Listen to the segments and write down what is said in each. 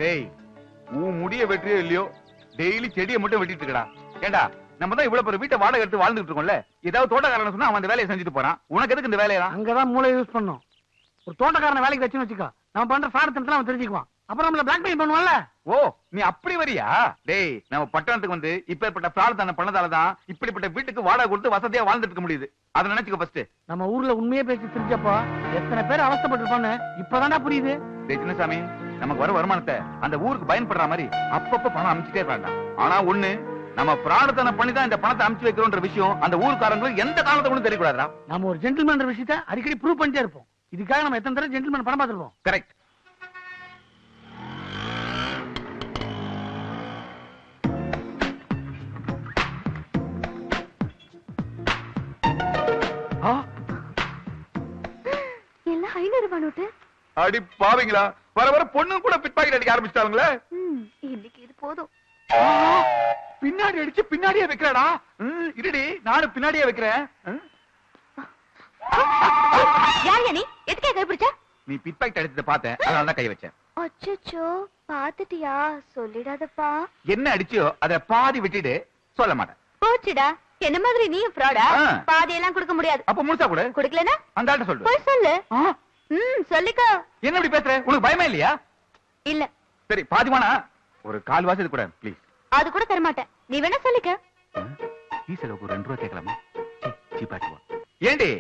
டேய் உன் முடிய வெற்றியோ இல்லையோ டெய்லி செடியை மட்டும் வெட்டிட்டு இருக்கடா. ஏண்டா நம்ம தான் இவ்வளவு பேர் வீட்டை வாடகை எடுத்து வாழ்ந்துட்டு இருக்கோம்ல, ஏதாவது தோட்டக்காரன் சொன்னா அவன் அந்த வேலையை செஞ்சுட்டு போறான். உனக்கு எதுக்கு இந்த வேலையா? அங்கதான் மூளை யூஸ் பண்ணும். ஒரு தோட்டக்காரன வேலைக்கு வச்சுன்னு வச்சுக்கோ, நம்ம பண்ற ஃப்ராட் அவன் தெரிஞ்சுக்குவான். அப்புறம் நம்மள பிளாக்மெயில் பண்ணுவான்ல. ஓ நீ அப்படி வரியா? டேய் நம்ம பட்டணத்துக்கு வந்து இப்பேற்பட்ட பிரார்த்தனை பண்ணதாலதான் இப்படிப்பட்ட வீட்டுக்கு வாடகை கொடுத்து வசதியா வாழ்ந்துட்டு இருக்க முடியுது. அதை நினைச்சுக்க ஃபர்ஸ்ட். நம்ம ஊர்ல உண்மையே பேசி தெரிஞ்சப்போ எத்தனை பேர் அவஸ்தைப்பட்டிருப்பான்னு இப்பதான்டா புரியுது. டேய் சின்னசாமி, நமக்கு வர வருமானத்தை அந்த ஊருக்கு பயன்படுற மாதிரி அப்பப்ப பணம் அமைச்சிட்டே வேண்டாம். ஆனா ஒண்ணு, நம்ம பிரார்த்தனை பண்ணி தான் இந்த பணத்தை அமைச்சு வைக்கிறோன்ற விஷயம் அந்த ஊருக்காரங்களுக்கு எந்த காலத்தை கூட தெரியக்கூடாதா? நம்ம ஒரு ஜென்டில்மேன் விஷயத்தை அடிக்கடி ப்ரூவ் பண்ணிட்டே இருப்போம். இதுக்காக நம்ம எத்தனை தடவை ஜென்டில்மேன் பணம் பார்த்துருப்போம். கரெக்ட். எல்லாம் 500 ரூபாய் நோட்டு. அடி பாவீங்களா, வர வர பொண்ணு கூட பிட் பாக்கெட் அடிக்க ஆரம்பிச்சிட்டாங்களே. இன்னைக்கு இது போதும். பின்னாடி அடிச்சு பின்னாடியே வைக்கிறடா. இருடி நானும் பின்னாடியே வைக்கிறேன். யார் நீ? எதுக்கே கை பிடிச்ச? நீ பிட் பாக்கெட் அடிச்சத பார்த்தேன், அதனால தான் கை வச்சேன். அச்சச்சோ, பாத்துட்டியா? சொல்லிடாதப்பா. என்ன அடிச்சியோ அத பாதி விட்டுடு, சொல்ல மாட்டேன். போச்சுடா, என்ன மாதிரி நீயும் ஃப்ராடா? பாதி எல்லாம் கொடுக்க முடியாது. அப்ப முழுசா கொடு. கொடுக்கலனா அந்த ஆள்கிட்ட சொல்லு. போய் சொல்லு. சொல்லிக்கோ. என்ன இப்படி பேசுற? உனக்கு பயமே இல்லையா? இல்ல. சரி பாதிமானா ஒரு கால் வாசி கூட ப்ளீஸ். அது கூட தர மாட்டேன். நீ வேணா சொல்லிக்க. நீ செலவுக்கு 2 ரூபாய் கேட்கலாமா? சீப்பாட்டு வா. ஏண்டி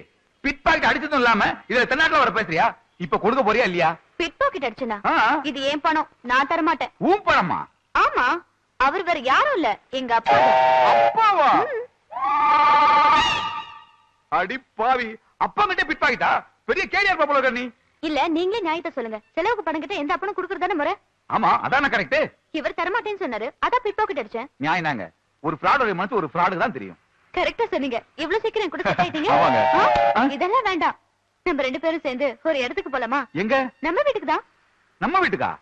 பிட் பாக்கெட் அடிச்சதும் இல்லாம இதுல தென்னாட்டுல வர பேசுறியா? இப்ப கொடுக்க போறியா இல்லையா? பிட் பாக்கெட் அடிச்சனா? இது ஏன் பணம், நான் தர மாட்டேன். உன் பணமா? ஆமா, அவர் வேற யாரும் இல்ல, எங்க அப்பா. அப்பாவா? அடி பாவி, அப்பா கிட்ட பிட் பாக்கெட்டா? பெரிய கேடியா இருப்பா போல நீ. இல்ல, நீங்களே நியாயத்தை சொல்லுங்க. செலவுக்கு பணம் கிட்ட எந்த அப்பனும் குடுக்கறதானே முறை. ஆமா அதான கரெக்ட். இவர் தர மாட்டேன்னு சொன்னாரு, அதான் பிட் பாக்கெட் அடிச்சேன். நியாயம் தாங்க. ஒரு ஃப்ராடோட மனசு ஒரு ஃப்ராடுக்கு தான் தெரியும். கரெக்டா சொன்னீங்க. இவ்வளவு சீக்கிரம் கூட செட்டாயிட்டீங்க. இதெல்லாம் வேண்டாம், நம்ம 2 பேரும் சேர்ந்து ஒரு இடத்துக்கு போலாமா? எங்க? நம்ம வீட்டுக்கு தான். நம்ம வீட்டுக்கா?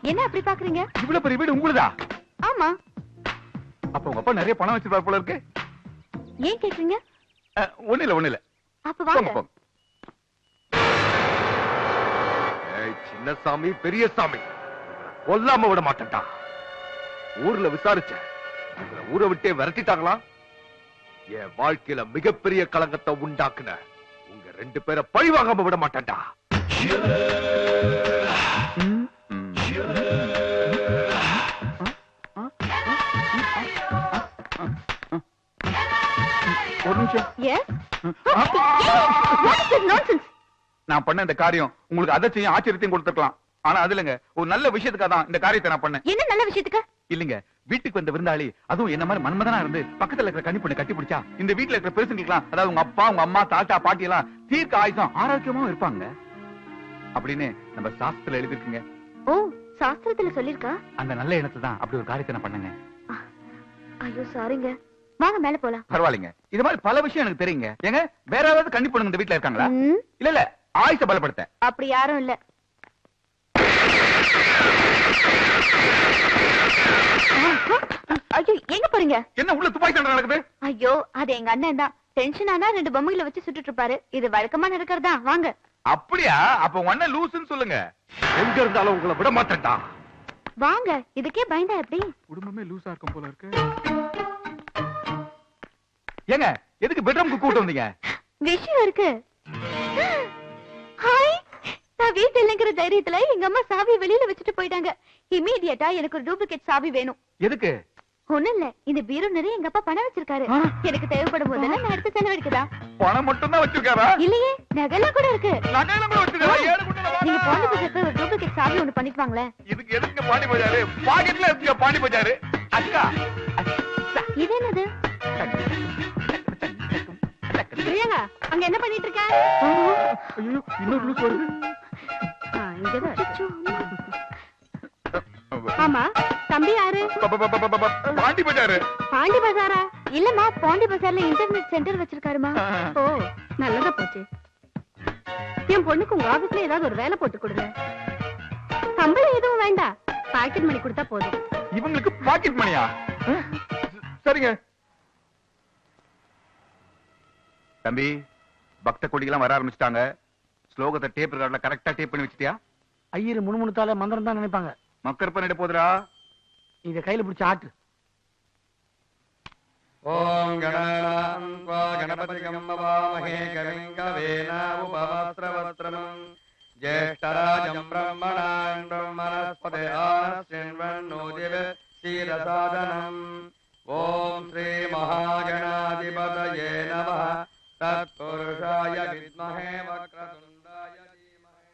என்ன அப்படி பாக்குறீங்க? இவ்வளவு பெரிய வீடு உங்களுதா? ஆமா. அப்ப உங்க அப்பா நிறைய பணம் வச்சிருப்பார் போல இருக்கு. ஏன் கேக்குறீங்க? ஒண்ணு இல்ல. அப்ப வாங்க. சின்னசாமி பெரிய சாமி கொல்லாம விட மாட்டேன்டா. ஊர்ல விசாரிச்சேன், ஊரை விட்டே விரட்டிட்டாங்களா? என் வாழ்க்கையில மிகப்பெரிய களங்கத்தை உண்டாக்குன உங்க 2 பேரை பழிவாகாம விட மாட்டேன்டா. ஒரு நிமிஷம். நான் பண்ண இந்த காரியம் உங்களுக்கு அதிர்ச்சியும் ஆச்சரியத்தையும் கொடுத்துருக்கலாம். ஆனா அது இல்லங்க, ஒரு நல்ல விஷயத்துக்காக தான் இந்த காரியத்தை நான் பண்ணேன். என்ன நல்ல விஷயத்துக்கு? இல்லங்க, வீட்டுக்கு வந்த விருந்தாளி அதுவும் என்ன மாதிரி மன்மதனா இருந்து பக்கத்துல இருக்கிற கன்னி பொண்ணு கட்டி பிடிச்சா இந்த வீட்டுல இருக்கிற பெருசுங்களுக்குலாம், அதாவது உங்க அப்பா உங்க அம்மா தாத்தா பாட்டி எல்லாம் தீர்க்க ஆயுசம் ஆரோக்கியமாவும் இருப்பாங்க அப்படின்னு நம்ம சாஸ்திரத்துல எழுதிருக்குங்க. ஓ, சாஸ்திரத்துல சொல்லிருக்கா? அந்த நல்ல எண்ணத்தை தான் அப்படி ஒரு காரியத்தை நான் பண்ணுங்க. ஐயோ சாரிங்க, வாங்க மேல போலாம். பரவாயில்லைங்க, இது மாதிரி பல விஷயம் எனக்கு தெரியுங்க. ஏங்க வேற ஏதாவது கன்னி பொண்ணுங்க இந்த வீட்டுல இருக்காங்களா? இல்ல ஆயுச பலப்படுத்த. அப்படி யாரும் இல்ல. ஐயோ எங்க போறீங்க? என்ன உள்ள துப்பாக்கி சண்டை நடக்குது? ஐயோ அது எங்க அண்ணன் தான். டென்ஷன் ஆனா 2 பொம்மைகளை வச்சு சுட்டுட்டு இருப்பாரு. இது வழக்கமா நடக்கிறதா. வாங்க. அப்படியா? அப்ப உங்க அண்ணன் லூசுன்னு சொல்லுங்க. எங்க இருந்தாலும் உங்களை விட மாட்டேன்டா. வாங்க. இதுக்கே பயந்தா எப்படி? குடும்பமே லூசா இருக்கும் போல இருக்கு. ஏங்க எதுக்கு பெட்ரூம்க்கு கூட்டு வந்தீங்க? விஷயம் இருக்கு. ஹாய், நான் வீட்டுல இல்லங்கிற தைரியத்துல எங்க அம்மா சாவி வெளியில வச்சுட்டு போயிட்டாங்க. இமீடியட்டா எனக்கு ஒரு டூப்ளிகேட் சாவி வேணும். எதுக்கு? ஒண்ணு இல்ல, இந்த பீரோ நிறைய எங்க அப்பா பணம் வச்சிருக்காரு. எனக்கு தேவைப்படும் போதெல்லாம் நான் எடுத்து செலவழிக்கதா. பணம் மட்டும் தான் வச்சிருக்காரா? இல்லையே, நகைலாம் கூட இருக்கு. நகைலாம் கூட வச்சிருக்காரா? ஏழு குண்டல வா. நீங்க பாண்டி பஜாருக்கு ஒரு டூப்ளிகேட் சாவி ஒன்னு பண்ணிட்டு வாங்களே. இதுக்கு எதுக்கு பாண்டி பஜார்? பாக்கெட்ல இருக்கு பாண்டி பஜார். அக்கா இது என்னது? பிரியங்கா, அங்க என்ன பண்ணிட்டு இருக்க? ஐயோ இன்னொரு லூஸ் வருது. ஆமா, தம்பி யாரு? பாண்டி பஜார். பாண்டி பஜாரா? இல்லம்மா, பாண்டி பஜார்ல இன்டர்நெட் சென்டர் வச்சிருக்காருமா. ஓ, நல்லதா போச்சு. என் பொண்ணுக்கு உங்க ஆபீஸ்ல ஏதாவது ஒரு வேலை போட்டு கொடுங்க. சம்பளம் எதுவும் வேண்டாம், பாக்கெட் மணி கொடுத்தா போதும். இவங்களுக்கு பாக்கெட் மணியா? சரிங்க. தம்பி, பக்த கொடிகள்லாம் வர ஆரம்பிச்சிட்டாங்க. ஸ்லோகத்தை டேப் ரெக்கார்ட்ல கரெக்டா டேப் பண்ணி வச்சிட்டியா? ஐயரு முணுமுணுத்தால மந்திரம் தான் நினைப்பாங்க. மக்கர் பண்ணிட போதுரா. இத கையில பிடிச்ச ஆட்டு. ஓம் கணபதிகம் பவாமஹே கவிம் கவேன உபவஸ்திரவஸ்திரம் ஜேஷ்டராஜம் பிரம்மணான் பிரம்மணஸ்பதே ஆனஸ்யன்வன்னோதிவ சீரசாதனம். ஓம் ஸ்ரீ மகாகணாதிபதயே நமः. தத்புருஷாய வித்மஹே வக்ரதுண்டாய தீமஹி.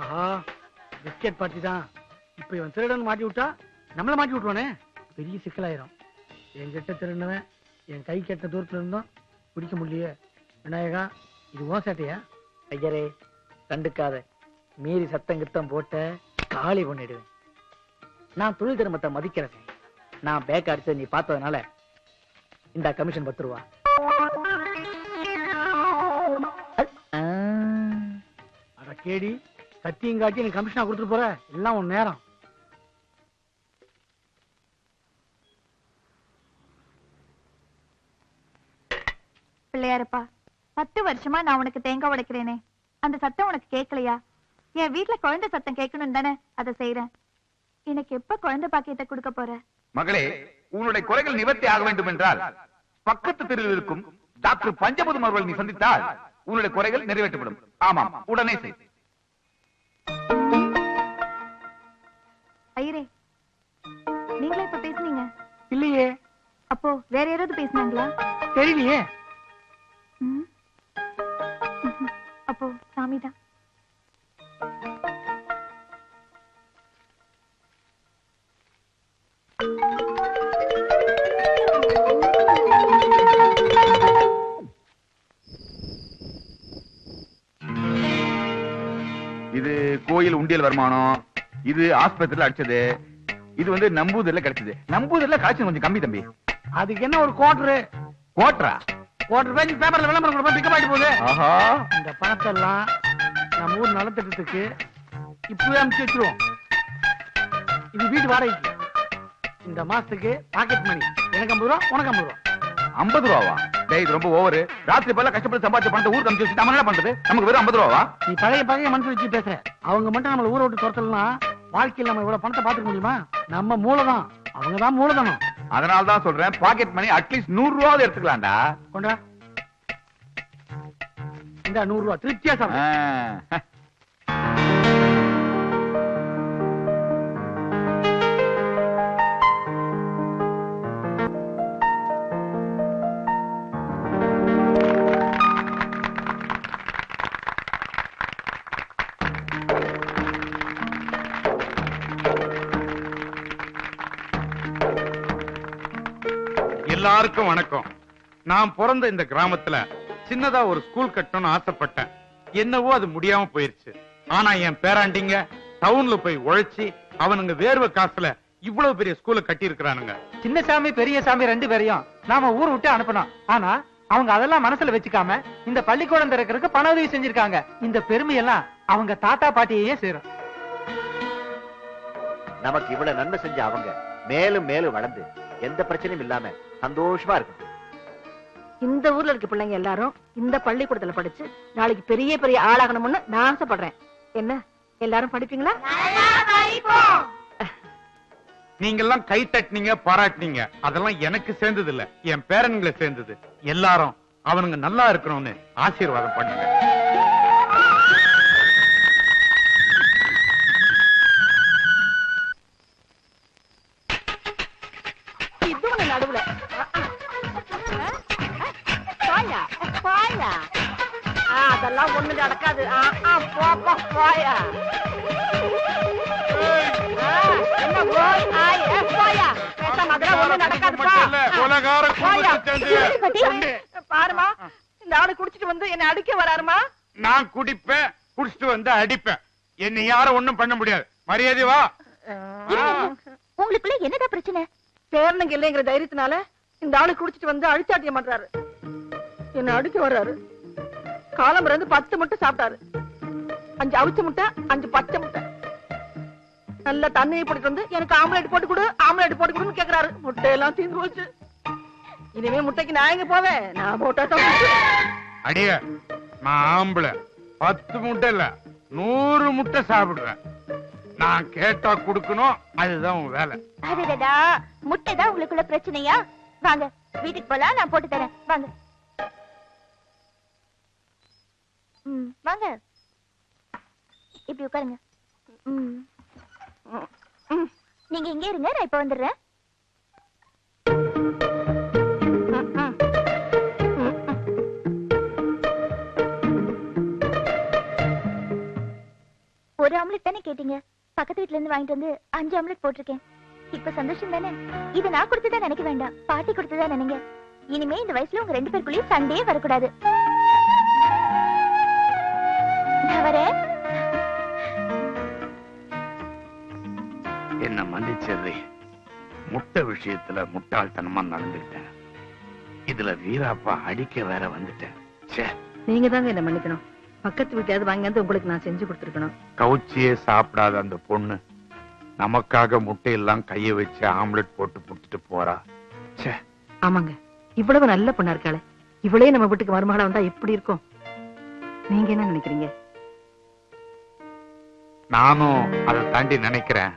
ஆஹா, பிஸ்கெட் பார்ட்டி தான். இப்ப இவன் திருடன் மாட்டி விட்டா நம்மள மாட்டி விட்டுவானே, பெரிய சிக்கலாயிரும். என்கிட்ட திருடுனவன் என் கை கெட்ட தூரத்துல இருந்தோம், பிடிக்க முடியலையே. விநாயகா, இது ஓ சேட்டையா? ஐயரே, கண்டுக்காத. மீறி சத்தம் கித்தம் போட்ட காலி பண்ணிடுவேன். நான் தொழில் தர்மத்தை மதிக்கிறேன். நான் பேக் அடிச்ச நீ பார்த்ததுனால இந்த கமிஷன் 10 ரூபா. அட கேடி, கத்தியும் காட்டி நீ கமிஷனா கொடுத்துட்டு போற. எல்லாம் உன் நேரம். பிள்ளையாரப்பா, 10 வருஷமா நான் உனக்கு தேங்காய் உடைக்கிறேனே, அந்த சத்தம் உனக்கு கேட்கலையா? என் வீட்டுல குழந்தை சத்தம் கேட்கணும் தானே அதை செய்யறேன். எனக்கு எப்ப குழந்தை பாக்கியத்தை கொடுக்க போற? மகளே, உன்னுடைய குறைகள் நிவர்த்தி ஆக வேண்டும் என்றால் பக்கத்து தெருவில் இருக்கும் டாக்டர் பஞ்சபுதம் அவர்கள் நீ சந்தித்தால் உன்னுடைய குறைகள் நிறைவேற்றப்படும். ஆமாம், உடனே செய். ஐயரே, நீங்களே இப்ப பேசுனீங்க? இல்லையே. அப்போ வேற யாராவது பேசுனாங்களா? தெரியலையே. ம். அப்போ சாமிதான். இது கோயில் உண்டியல் வருமானம், இது ஆஸ்பத்திரியில அடிச்சது, இது வந்து நம்பூதர்ல கிடைச்சது. நம்பூதர்ல காய்ச்சல் கொஞ்சம் கம்மி தம்பி. அதுக்கு என்ன ஒரு கோட்டரு? கோட்டரா? கோட்டர் பேஜ் பேப்பர்ல விளம்பரம் கொடுப்பா, பிக்கப் ஆயிட்டு போகுது. ஆஹா, இந்த பணத்தை எல்லாம் நம்ம ஊர் நலத்திட்டத்துக்கு இப்பவே அனுப்பிச்சு வச்சிருவோம். இது வீட்டு வாடகைக்கு. இந்த மாசத்துக்கு பாக்கெட் மணி எனக்கு 50 ரூபா, உனக்கு 50 ரூபா. 50 ரூபாவா? டேய், இது ரொம்ப ஓவர். ராத்திரி பல்ல கஷ்டப்பட்டு சம்பாதிச்ச பணத்தை ஊருக்கு அனுப்பிச்சு வச்சு நம்ம என்ன பண்றது? நமக்கு வெறும் 50 ரூபாவா? நீ பழைய பழைய மனசு வச்சு பேசுற. அவங்க மட்டும் நம்மள ஊரை விட்டு துரத்தலாம், வாழ்க்கையில் நம்ம இவ்வளவு பணத்தை பாத்துக்க முடியுமா? நம்ம மூலதான், அவங்கதான் மூலதனம். அதனால தான் சொல்றேன், பாக்கெட் மணி அட்லீஸ்ட் 100 ரூபாவது எடுத்துக்கலாம்டா. கொண்டா இந்த 100 ரூபா திருப்தியா சாப்பிடு. எல்லாருக்கும் வணக்கம். நான் பிறந்த இந்த கிராமத்துல சின்னதா ஒரு ஸ்கூல் கட்டணும்னு ஆசைப்பட்டேன். என்னவோ அது முடியாம போயிருச்சு. ஆனா என் பேராண்டிங்க டவுன்ல போய் உழைச்சி அவனுங்க வேர்வை காசுல இவ்வளவு பெரிய ஸ்கூலை கட்டி இருக்கிறானுங்க. சின்ன சாமி பெரிய சாமி 2 பேரையும் நாம ஊர் விட்டு அனுப்பணும். ஆனா அவங்க அதெல்லாம் மனசுல வச்சுக்காம இந்த பள்ளிக்கூடம் திறக்கிறதுக்கு பண உதவி செஞ்சிருக்காங்க. இந்த பெருமையெல்லாம் அவங்க தாத்தா பாட்டியே சேரும். நமக்கு இவ்வளவு நன்மை செஞ்ச அவங்க மேலும் மேலும் வளர்ந்து எந்த பிரச்சனையும் இல்லாம சந்தோஷமா இருக்கும். இந்த ஊர்ல இருக்க பிள்ளைங்க எல்லாரும் இந்த பள்ளிக்கூடத்துல படிச்சு நாளைக்கு பெரிய பெரிய ஆளாகணும்னு நான் ஆசைப்படுறேன். என்ன எல்லாரும் படிப்பீங்களா? நீங்க எல்லாம் கை தட்டினீங்க, பாராட்டினீங்க. அதெல்லாம் எனக்கு சேர்ந்தது இல்ல, என் பேரன்களை சேர்ந்தது. எல்லாரும் அவனுங்க நல்லா இருக்கணும்னு ஆசீர்வாதம் பண்ணுங்க. இதுவும் நடுவுல பாயா அதெல்லாம் ஒண்ணு நடக்காது. பாயா என்ன பாயா ஒண்ணு நடக்காது. பாருமா, இந்த ஆளு குடிச்சிட்டு வந்து என்ன அடிக்க வராருமா. நான் குடிப்பேன், புடிச்சிட்டு வந்து அடிப்பேன். என்னை யாரும் ஒண்ணும் பண்ண முடியாது. மரியாதை வா. உங்களுக்குள்ள என்னதான் பிரச்சனை? பேரனுங்க இல்லைங்கிற தைரியத்தினால இந்த ஆளு குடிச்சிட்டு வந்து அழிச்சாட்டிய மாட்டாரு. என்ன அடிக்க வர்றாரு. காலம் இருந்து 10 முட்டை சாப்பிட்டாரு. 5 அவிச்ச முட்டை, 5 பச்சை முட்டை. நல்ல தண்ணியை போட்டு வந்து எனக்கு ஆம்லேட் போட்டு கொடு, ஆம்லேட் போட்டு கொடுன்னு கேக்குறாரு. முட்டையெல்லாம் தீர்ந்து போச்சு. இனிமே முட்டைக்கு நான் எங்க போவேன்? நான் போட்டா தான். அடிய, நான் ஆம்பளை. 10 முட்டை இல்ல 100 முட்டை சாப்பிடுவேன். நான் கேட்டா குடுக்கணும், அதுதான் உன் வேலை. அதுடா முட்டை தான் உங்களுக்குள்ள பிரச்சனையா? வாங்க வீட்டுக்கு போலாம், நான் போட்டு தரேன். வாங்க வாங்க, இப்படி உட்காருங்க. நீங்க இங்கே இருங்க, நான் இப்ப வந்துடுறேன். ஒரு ஆம்லெட் தானே கேட்டீங்க? பக்கத்து வீட்டுல இருந்து வாங்கிட்டு வந்து 5 ஆம்லெட் போட்டிருக்கேன். இப்ப சந்தோஷம் தானே? இது நான் கொடுத்ததா நினைக்க வேண்டாம், பாட்டி கொடுத்ததா நினைங்க. இனிமே இந்த வயசுல உங்க 2 பேருக்குள்ளேயும் சண்டையே வரக்கூடாது. நான் வரேன். என்ன மன்னிச்சிடுறே. முட்டை விஷயத்துல முட்டாள்தனமா நடந்துட்டேன். இதுல வீராப்பா அடிக்க வேற வந்துட்டேன். நீங்க தாங்க என்ன மன்னிக்கணும். பக்கத்து வீட்டையாவது வாங்கி வந்து உங்களுக்கு நான் செஞ்சு கொடுத்துருக்கணும். கவுச்சியே சாப்பிடாத அந்த பொண்ணு நமக்காக முட்டையெல்லாம் கைய வச்சு ஆம்லெட் போட்டு புடிச்சிட்டு போறா. ஆமாங்க, இவ்வளவு நல்ல பொண்ணா இருக்காளே, இவளே நம்ம வீட்டுக்கு மருமகளா வந்தா எப்படி இருக்கும்? நீங்க என்ன நினைக்கிறீங்க? நானும் அதை தாண்டி நினைக்கிறேன்.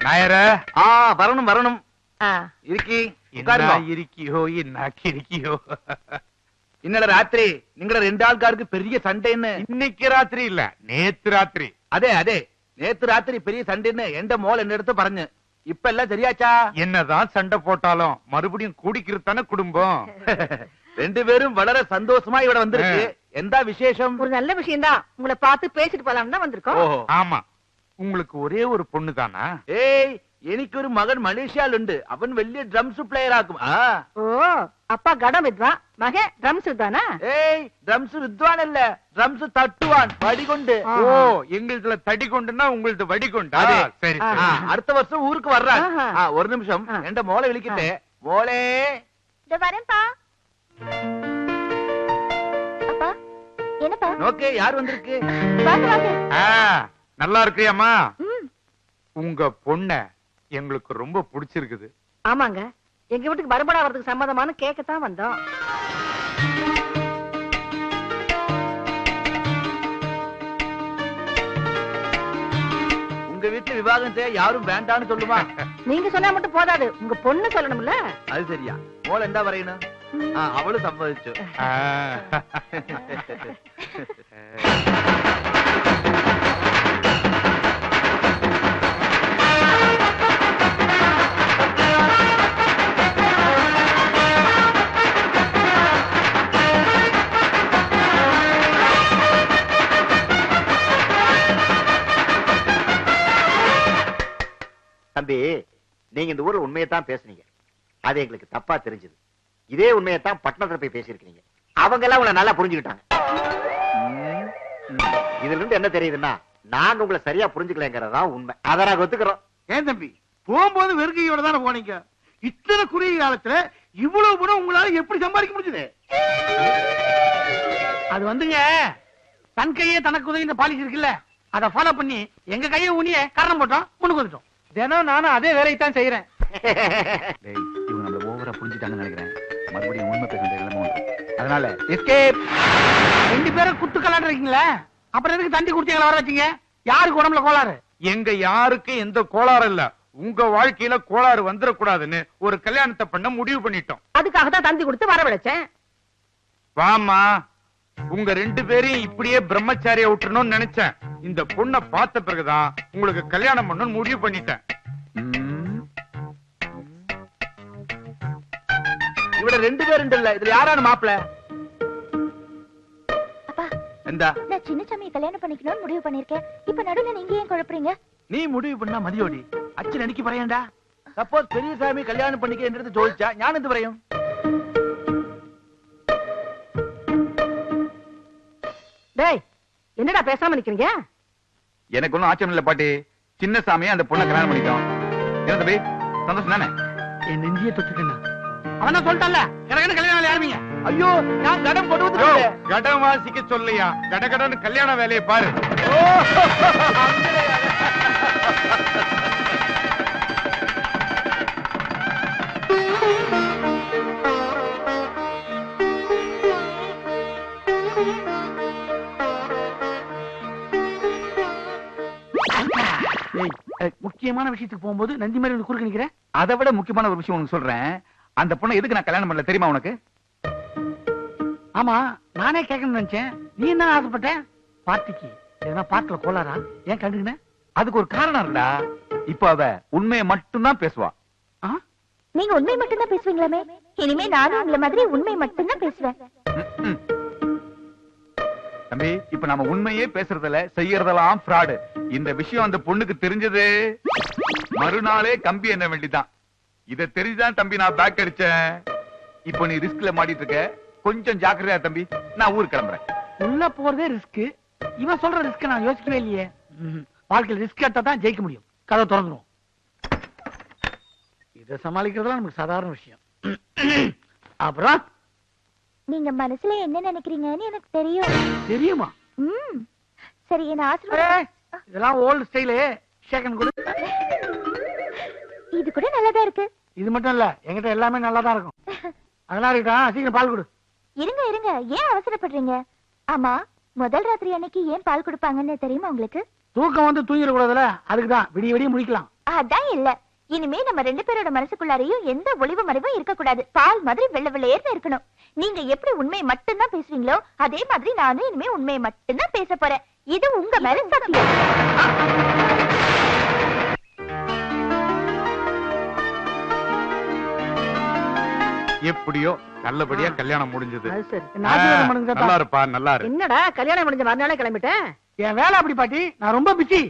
நாயர வரணும் வரணும். இருக்கி இருக்கியோ என்னாக்கி இருக்கியோ. இன்னல ராத்திரி நீங்க 2 ஆள்காருக்கு பெரிய சண்டைன்னு. இன்னைக்கு ராத்திரி இல்ல, நேத்து ராத்திரி. அதே அதே நேத்து ராத்திரி பெரிய சண்டைன்னு எந்த மோல் என்ன எடுத்து பாருங்க. இப்ப எல்லாம் சரியாச்சா? என்னதான் சண்டை போட்டாலும் மறுபடியும் கூடிக்கிறது தானே குடும்பம். 2 பேரும் வளர சந்தோஷமா இவட வந்திருக்கு. எந்த விசேஷம்? ஒரு நல்ல விஷயம் தான். உங்களை பார்த்து பேசிட்டு போலாம் தான் வந்திருக்கோம். ஆமா, உங்களுக்கு ஒரே ஒரு பொண்ணு தானா? ஏய், எனக்கு ஒரு மகன் மலேசியால உண்டு. அவன் வெளிய ட்ரம்ஸ் பிளேயர் ஆகும். ஓ, அப்பா கடம் வித்வான், மகன் ட்ரம்ஸ் வித்வானா? ஏய், ட்ரம்ஸ் வித்வான் இல்ல, ட்ரம்ஸ் தட்டுவான் வடிகொண்டு. ஓ, எங்களுதுல தடி கொண்டுன்னா உங்களுது வடிகொண்டா? சரி, அடுத்த வருஷம் ஊருக்கு வர்றான். ஒரு நிமிஷம், என்ற மோளை விழிக்கிட்டே. மோளே இதோ வரேன்ப்பா. அப்பா என்னப்பா? ஓகே, யார் வந்திருக்கு? வாங்க வாங்க. நல்லா இருக்கியாமா? உங்க பொண்ண எங்களுக்கு ரொம்ப பிடிச்சிருக்குது. ஆமாங்க, எங்க வீட்டுக்கு மறுபடியும் வரதுக்கு சம்மதமான கேட்கத்தான் வந்தோம். உங்க வீட்டுல விவாகம் செய்ய யாரும் வேண்டான்னு சொல்லுமா? நீங்க சொன்னா மட்டும் போதாது, உங்க பொண்ணு சொல்லணும்ல. அது சரியா? மோள என்ன வரையணும்? அவளும் சம்மதிச்சு. தம்பி, நீங்க இந்த ஊர்ல உண்மையத்தான் பேசுனீங்க. அது எங்களுக்கு தப்பா தெரிஞ்சது. இதே உண்மையத்தான் பட்டணத்துல போய் பேசியிருக்கீங்க. அவங்க எல்லாம் உங்களை நல்லா புரிஞ்சுக்கிட்டாங்க. இதுல இருந்து என்ன தெரியுதுன்னா, நாங்க உங்களை சரியா புரிஞ்சுக்கலங்கிறதா உண்மை. அதை நாங்க ஒத்துக்கிறோம். ஏன் தம்பி, போகும்போது வெறுங்கையோட தானே போனீங்க. இத்தனை குறுகிய காலத்துல இவ்வளவு பணம் உங்களால எப்படி சம்பாதிக்க முடிஞ்சது? அது வந்துங்க, தன் கையே தனக்கு உதவி பாலிசி இருக்குல்ல, அதை ஃபாலோ பண்ணி எங்க கையை ஊனிய காரணம் போட்டோம், முன்னுக்கு வந்துட்டோம். தினம் நானும் அதே வேலையை தான் செய்யறேன். இவங்க நம்மள ஓவரா புரிஞ்சுட்டாங்கன்னு நினைக்கிறேன். மறுபடியும் உண்மை பேச வேண்டிய நிலைமை உண்டு. அதனால எஸ்கேப். 2 பேரும் குத்து கலாட்டு இருக்கீங்களா? அப்புறம் எதுக்கு தண்டி குடிச்சீங்களா வர வச்சீங்க? யாருக்கு உடம்புல கோளாறு? எங்க யாருக்கு எந்த கோளாறு இல்ல. உங்க வாழ்க்கையில கோளாறு வந்துடக்கூடாதுன்னு ஒரு கல்யாணத்தை பண்ண முடிவு பண்ணிட்டோம். அதுக்காக தான் தந்தி கொடுத்து வரவழைச்சேன். வாமா, உங்க 2 பேரையும் இப்படியே பிரம்மச்சாரியா விட்டுறணும்னு நினைச்சேன். இந்த பொண்ணை பார்த்த பிறகுதான் உங்களுக்கு கல்யாணம் பண்ணணும்னு முடிவு பண்ணிட்டேன். இவட 2 பேரும் இல்ல, இதுல யாரான மாப்பிள? அப்பா எந்தா நான் சின்னசாமியை கல்யாணம் பண்ணிக்கணும்னு முடிவு பண்ணிருக்கேன். இப்ப நடுவுல நீங்க ஏன் குழப்பறீங்க? நீ முடிவு பண்ணா மதியோடி அச்சு நடிக்க பறையண்டா. சப்போஸ் பெரியசாமி கல்யாணம் பண்ணிக்கிறது ஜோதிச்சா ஞானம் എന്ത് പറയും? டேய் என்னடா பேசாம நிக்கிறீங்க? எனக்கு ஒண்ணும் ஆச்சரியம் இல்ல பாட்டி. சின்னசாமியை அந்த பொண்ணை கல்யாணம் பண்ணிட்டோம். என்ன தம்பி சந்தோஷம் தானே? என் நெஞ்சியை தொட்டுக்கண்ணா. அவன் சொல்லிட்டான்ல எனக்கு கல்யாணம் வேலை ஆரம்பிங்க. ஐயோ நான் கடன் கொண்டு வந்து கடன் வாசிக்க சொல்லையா, கடகடன்னு கல்யாண வேலையை பாரு. முக்கியமான விஷயத்துக்கு போகும்போது நந்தி மாதிரி குறுக்க நிக்கிறேன். அதை விட முக்கியமான ஒரு விஷயம் உனக்கு சொல்றேன். அந்த பொண்ணை எதுக்கு நான் கல்யாணம் பண்ணல தெரியுமா உனக்கு? ஆமா நானே கேட்கணும்னு நினைச்சேன். நீ என்ன ஆசைப்பட்ட? பார்ட்டிக்கு எதனா பார்க்கல கோளாரா? ஏன் கண்டுக்கின? அதுக்கு ஒரு காரணம் இருக்குடா. இப்ப அவ உண்மையை மட்டும்தான் பேசுவா. நீங்க உண்மை மட்டும் தான் பேசுவீங்களாமே? இனிமே நானும் உங்களை மாதிரி உண்மை மட்டும் தான் பேசுவேன். தம்பி இப்ப நம்ம உண்மையே பேசுறதுல செய்யறதெல்லாம் ஃப்ராடு. இந்த விஷயம் அந்த பொண்ணுக்கு தெரிஞ்சது மறுநாளே கம்பி என்ன வேண்டிதான். இத தெரிஞ்சுதான் தம்பி நான் பேக் அடிச்சேன். இப்ப நீ ரிஸ்க்ல மாட்டிட்டு இருக்க. கொஞ்சம் ஜாக்கிரதையா தம்பி. நான் ஊருக்கு கிளம்புறேன். உள்ள போறதே ரிஸ்க். இவன் சொல்ற ரிஸ்க் நான் யோசிக்கவே இல்லையே. வாழ்க்கையில் ரிஸ்க் எடுத்தா தான் ஜெயிக்க முடியும். கதை திறந்துடும். இதை சமாளிக்கிறதுலாம் நமக்கு சாதாரண விஷயம். அப்புறம் நீங்க மனசுல என்ன நினைக்கிறீங்கன்னு எனக்கு தெரியும். தெரியுமா? சரி என்ன ஆசீர்வாதம். இதெல்லாம் ஓல்ட் ஸ்டைலு. ஷேக்கன் கொடு. இது கூட நல்லாதான் இருக்கு. இது மட்டும் இல்ல, என்கிட்ட எல்லாமே நல்லா தான் இருக்கும். அதெல்லாம் இருக்கா? சீக்கிரம் பால் கொடு. இருங்க இருங்க, ஏன் அவசரப்படுறீங்க? ஆமா, முதல் ராத்திரி அன்னைக்கு ஏன் பால் கொடுப்பாங்கன்னு தெரியுமா உங்களுக்கு? தூக்கம் வந்து தூங்கிட கூடாதுல, அதுக்குதான். விடிய விடிய முடிக்கலாம். அதான் இல்ல. இனிமே நம்ம 2 பேரோட மனசுக்குள்ளாரையும் எந்த ஒளிவு மறைவும் இருக்க கூடாது. பால் மாதிரி வெள்ளை வெள்ளையேர்னு இருக்கணும். நீங்க எப்படி உண்மையை மட்டும்தான் பேசுவீங்களோ அதே மாதிரி நானும் இனிமே உண்மையை மட்டும்தான் பேச போறேன். இது உங்க மேல சத்தியம். எப்படியோ நல்லபடியா கல்யாணம் முடிஞ்சது. அது சரி. நல்லா இருப்பா, நல்லா இரு. என்னடா கல்யாணம் முடிஞ்ச மறுநாளே கிளம்பிட்டேன்? என் வேலை அப்படி பாட்டி. நான் ரொம்ப பிஸி.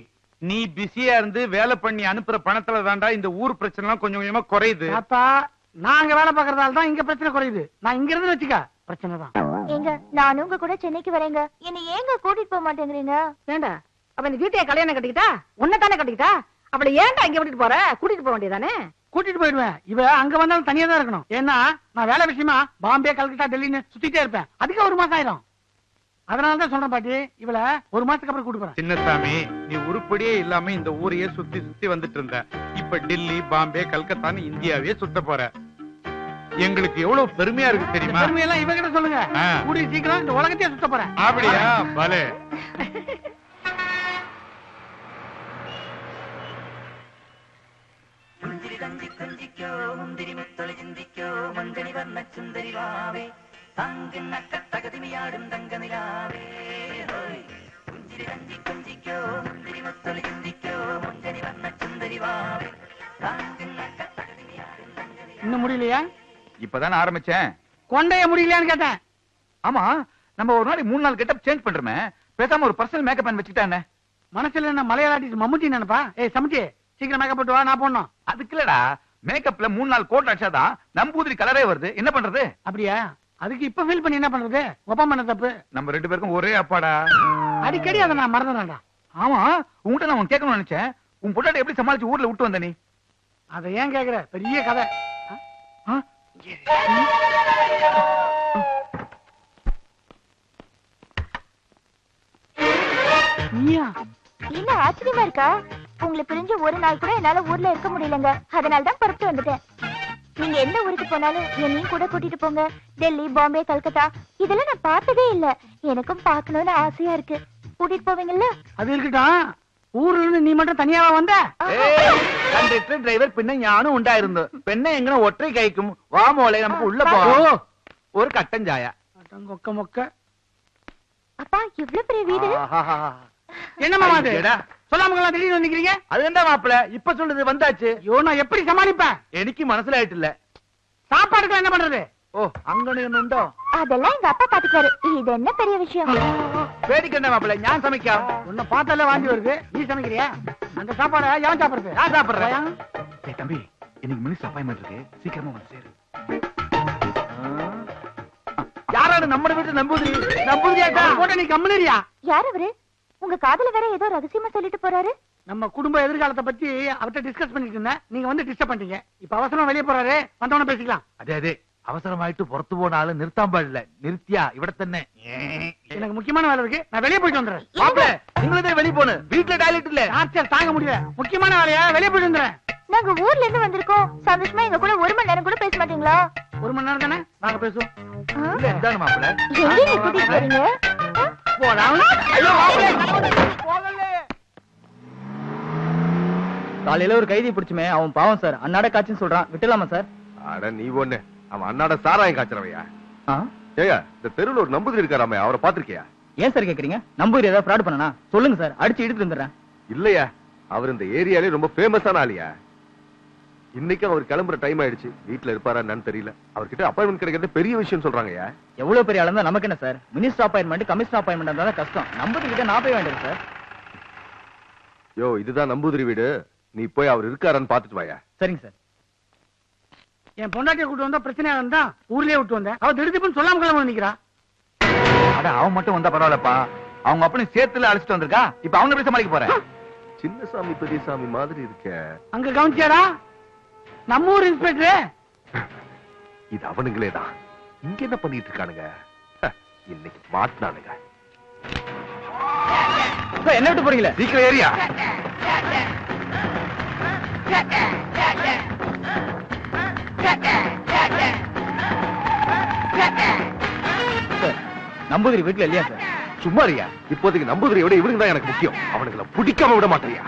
நீ பிஸியா இருந்து வேலை பண்ணி அனுப்புற பணத்துல தாண்டா இந்த ஊர் பிரச்சனை எல்லாம் கொஞ்சம் கொஞ்சமா குறையுது. அப்பா நாங்க வேலை பாக்குறதால தான் இங்க பிரச்சனை குறையுது. நான் இங்க இருந்து வச்சுக்க பிரச்சனை தான். ஏங்க நானும் உங்க கூட சென்னைக்கு வரேங்க. என்ன ஏங்க கூட்டிட்டு போக மாட்டேங்கிறீங்க? ஏண்டா அப்ப இந்த வீட்டையே கல்யாணம் கட்டிக்கிட்டா? உன்னை தானே கட்டிக்கிட்டா? அப்படி ஏன்டா இங்க விட்டுட்டு போற? கூட்டிட்டு போக வேண்டியதானே? கூட்டிட்டு போயிடுவேன். இவ அங்க வந்தாலும் தனியா தான் இருக்கணும். ஏன்னா நான் வேலை விஷயமா பாம்பே, கல்கட்டா, டெல்லின்னு சுத்திட்டே இருப்பேன். அதுக்கு 1 மாசம் ஆயிரும். அதனாலதான் சொல்றேன் பாட்டி, இவள 1 மாசத்துக்கு அப்புறம் கூட்டு போறேன். சின்னசாமி, நீ உருப்படியே இல்லாம இந்த ஊரையே சுத்தி சுத்தி வந்துட்டு இருந்த. இப்ப டெல்லி, பாம்பே, கல்கத்தான்னு இந்தியாவே சுத்த போற. எங்களுக்கு எவ்வளவு பெருமையா இருக்கு தெரியுமா? பெருமையெல்லாம் இவகிட்ட சொல்லுங்க. கூடிய சீக்கிரம் இந்த உலகத்தையே சுத்த போறேன். அப்படியா? பலே. இன்னும் முடியலையா? இப்பதானே ஆரம்பிச்சேன். கொண்டைய முடியலையான்னு கேட்டேன். ஆமா, நம்ம ஒரு நாளைக்கு 3 நாள் கெட்டப் சேஞ்ச் பண்றோமே. பேசாம ஒரு பர்சனல் மேக்கப் மேன் வச்சுக்கிட்டா என்ன? மனசுல என்ன மலையாளி மம்முட்டி நினைப்பா? ஏய் சமச்சி, சீக்கிரம் மேக்கப் போட்டு வா, நான் போடணும். அதுக்கு இல்லடா, மேக்கப்ல 3 நாள் கோட் அடிச்சாதான் நம்பூதிரி கலரே வருது. என்ன பண்றது? அப்படியா? அதுக்கு இப்ப ஃபீல் பண்ணி என்ன பண்றது? ஒப்பம் பண்ண தப்பு. நம்ம 2 பேருக்கும் ஒரே அப்பாடா. அடிக்கடி அதை நான் மறந்துடுறேன்டா. ஆமா, உன்கிட்ட நான் கேட்கணும்னு நினைச்சேன். உன் பொட்டாட்டி எப்படி சமாளிச்சு ஊர்ல விட்டு வந்த நீ? அதை ஏன் கேக்குற? பெரிய கதை. இல்ல ஆச்சரியமா இருக்கா? உங்களை பிரிஞ்சு ஒரு நாள் கூட என்னால ஊர்ல இருக்க முடியலங்க. அதனாலதான் புறப்பட்டு வந்துட்டேன். நீங்க எந்த ஊருக்கு போனாலும் என்னையும் கூட கூட்டிட்டு போங்க. டெல்லி, பாம்பே, கல்கத்தா இதெல்லாம் நான் பார்த்ததே இல்ல. எனக்கும் பார்க்கணும்னு ஆசையா இருக்கு. கூட்டிட்டு போவீங்கல்ல? அது இருக்கட்டும். ஊர்ல இருந்து நீ மட்டும் தனியாவா வந்த? கண்டக்டர் டிரைவர் பின்ன ஞானும் உண்டாയിരുന്നു. பெண்ணை எங்கன ஒற்றை கைக்கும். வா மோளே, நமக்கு உள்ள போவோம். ஒரு கட்டன் சாயா. மொக்க மொக்க. அப்பா இவ்ளோ பெரிய வீடு. என்னமா அது? சொல்லாமங்களா திடீர்னு நிக்கிறீங்க? அது என்ன மாப்பிள இப்ப சொல்லுது வந்தாச்சு. ஐயோ, நான் எப்படி சமாளிப்பேன்? எனக்கு மனசுல ஆயிட்டு இல்ல. சாப்பாடுக்கு என்ன பண்றது? ஓ, அங்கன்னு உண்டோ? அதெல்லாம் எங்க அப்பா பாத்துக்காரு. இது என்ன பெரிய விஷயம்? பேடிக்கண்ட மாப்பிள்ள ஞான் சமைக்கா உன்னை பார்த்தாலே வாந்தி வருது, நீ சமைக்கிறியா? அந்த சாப்பாடை எவன் சாப்பிடுறது? நான் சாப்பிடுறேன். டேய் தம்பி, இன்னைக்கு மினிஸ்டர் அப்பாயின்மெண்ட் இருக்கு, சீக்கிரமா வந்து சேரு. யாராவது நம்ம வீட்டு நம்புதிரியாட்டா போட்ட நீ கம்முனியா? யார் அவரு? உங்க காதுல வேற ஏதோ ரகசியமா சொல்லிட்டு போறாரு. நம்ம குடும்ப எதிர்காலத்தை பத்தி அவர்கிட்ட டிஸ்கஸ் பண்ணிட்டு இருந்தேன், நீங்க வந்து டிஸ்டர்ப் பண்ணிட்டீங்க. இப்ப அவசரமா வெளியே போறாரு, வந்தவன பேசிக்கலாம். அதே அவசரமாயிட்டு புறத்து போனாலும் நிறுத்தாம இல்ல, நிறுத்தியா இவிட തന്നെ. எனக்கு முக்கியமான வேலை இருக்கு, நான் வெளியே போயிட்டு வந்துடுறேன். மாப்பிள்ள நீங்களும் வெளியே போன, வீட்டுல டாய்லெட் இல்ல. டார்ச்சர் தாங்க முடியல, முக்கியமான வேலையா வெளியே போயிட்டு வந்துடுறேன். நாங்க ஊர்ல இருந்து வந்திருக்கோம். சந்தோஷமா எங்க கூட 1 மணி நேரம் கூட பேச மாட்டீங்களா? 1 மணி நேரம் தானே, நாங்க பேசுவோம். இல்ல இந்தாங்க மாப்பிள்ள. எங்க கூட்டிட்டு போறீங்க? காலையில ஒரு கைதி பிடிச்சுமே, அவன் பாவம் சார், அன்னாட காட்சின்னு சொல்றான், விட்டுலாமா சார்? அட நீ ஒண்ணு, அவன் அண்ணாட சாராயம் காய்ச்சறவையா? ஏயா, இந்த தெருவுல ஒரு நம்பூதிரி இருக்காராமே, அவரை பாத்திருக்கியா? ஏன் சார் கேக்குறீங்க? நம்பூரி ஏதாவது ஃப்ராட் பண்ணனா சொல்லுங்க சார், அடிச்சு இழுத்து வந்துடுறேன். இல்லையா, அவர் இந்த ஏரியாலே ரொம்ப ஃபேமஸான ஆளியா. இன்னைக்கு அவர் கிளம்புற டைம் ஆயிடுச்சு, வீட்டுல இருப்பாரா என்னன்னு தெரியல. அவர்கிட்ட அப்பாயின்மெண்ட் கிடைக்கிறது பெரிய விஷயம் சொல்றாங்கயா. எவ்வளவு பெரிய ஆளா இருந்தா நமக்கு என்ன sir? Minister appointment, commissioner appointment இருந்தா தான் கஷ்டம். நம்பூதிரி கிட்ட நான் போய் வேண்டியது சார். யோ, இதுதான் நம்பூதிரி வீடு, நீ போய் அவர் இருக்காரான்னு பாத்துட்டு வாயா. சரிங்க சார். என் பொண்டாட்டியை கூட்டு வந்தா பிரச்சனையா இருந்தா ஊர்லயே விட்டு வந்தேன், அவ திடுதிப்புன்னு சொல்லாம கிளம்ப நிக்கிறா. அட அவன் மட்டும் வந்தா பரவாயில்லப்பா, அவங்க அப்பனு சேர்த்துல அழைச்சிட்டு வந்திருக்கா, இப்ப அவங்க எப்படி சமாளிக்க போறேன்? சின்னசாமி பெரியசாமி மாதிரி இருக்க. அங்க கவனிச்சாரா நம்ம ஊர் இன்ஸ்பெக்டர்? இது அவனுங்களே தான். இங்க என்ன பண்ணிட்டு இருக்கானுங்க? இன்னைக்கு மாட்டினானுங்க. என்ன விட்டு போறீங்களே? சீக்கிரம் ஏரியா. நம்பூதிரி வீட்டுல இல்லையா சார்? சும்மாரியா, இப்போதைக்கு நம்பூதிரியை விட இவனுக்கு தான் எனக்கு முக்கியம். அவனுங்களை பிடிக்காம விட மாட்டேறியா?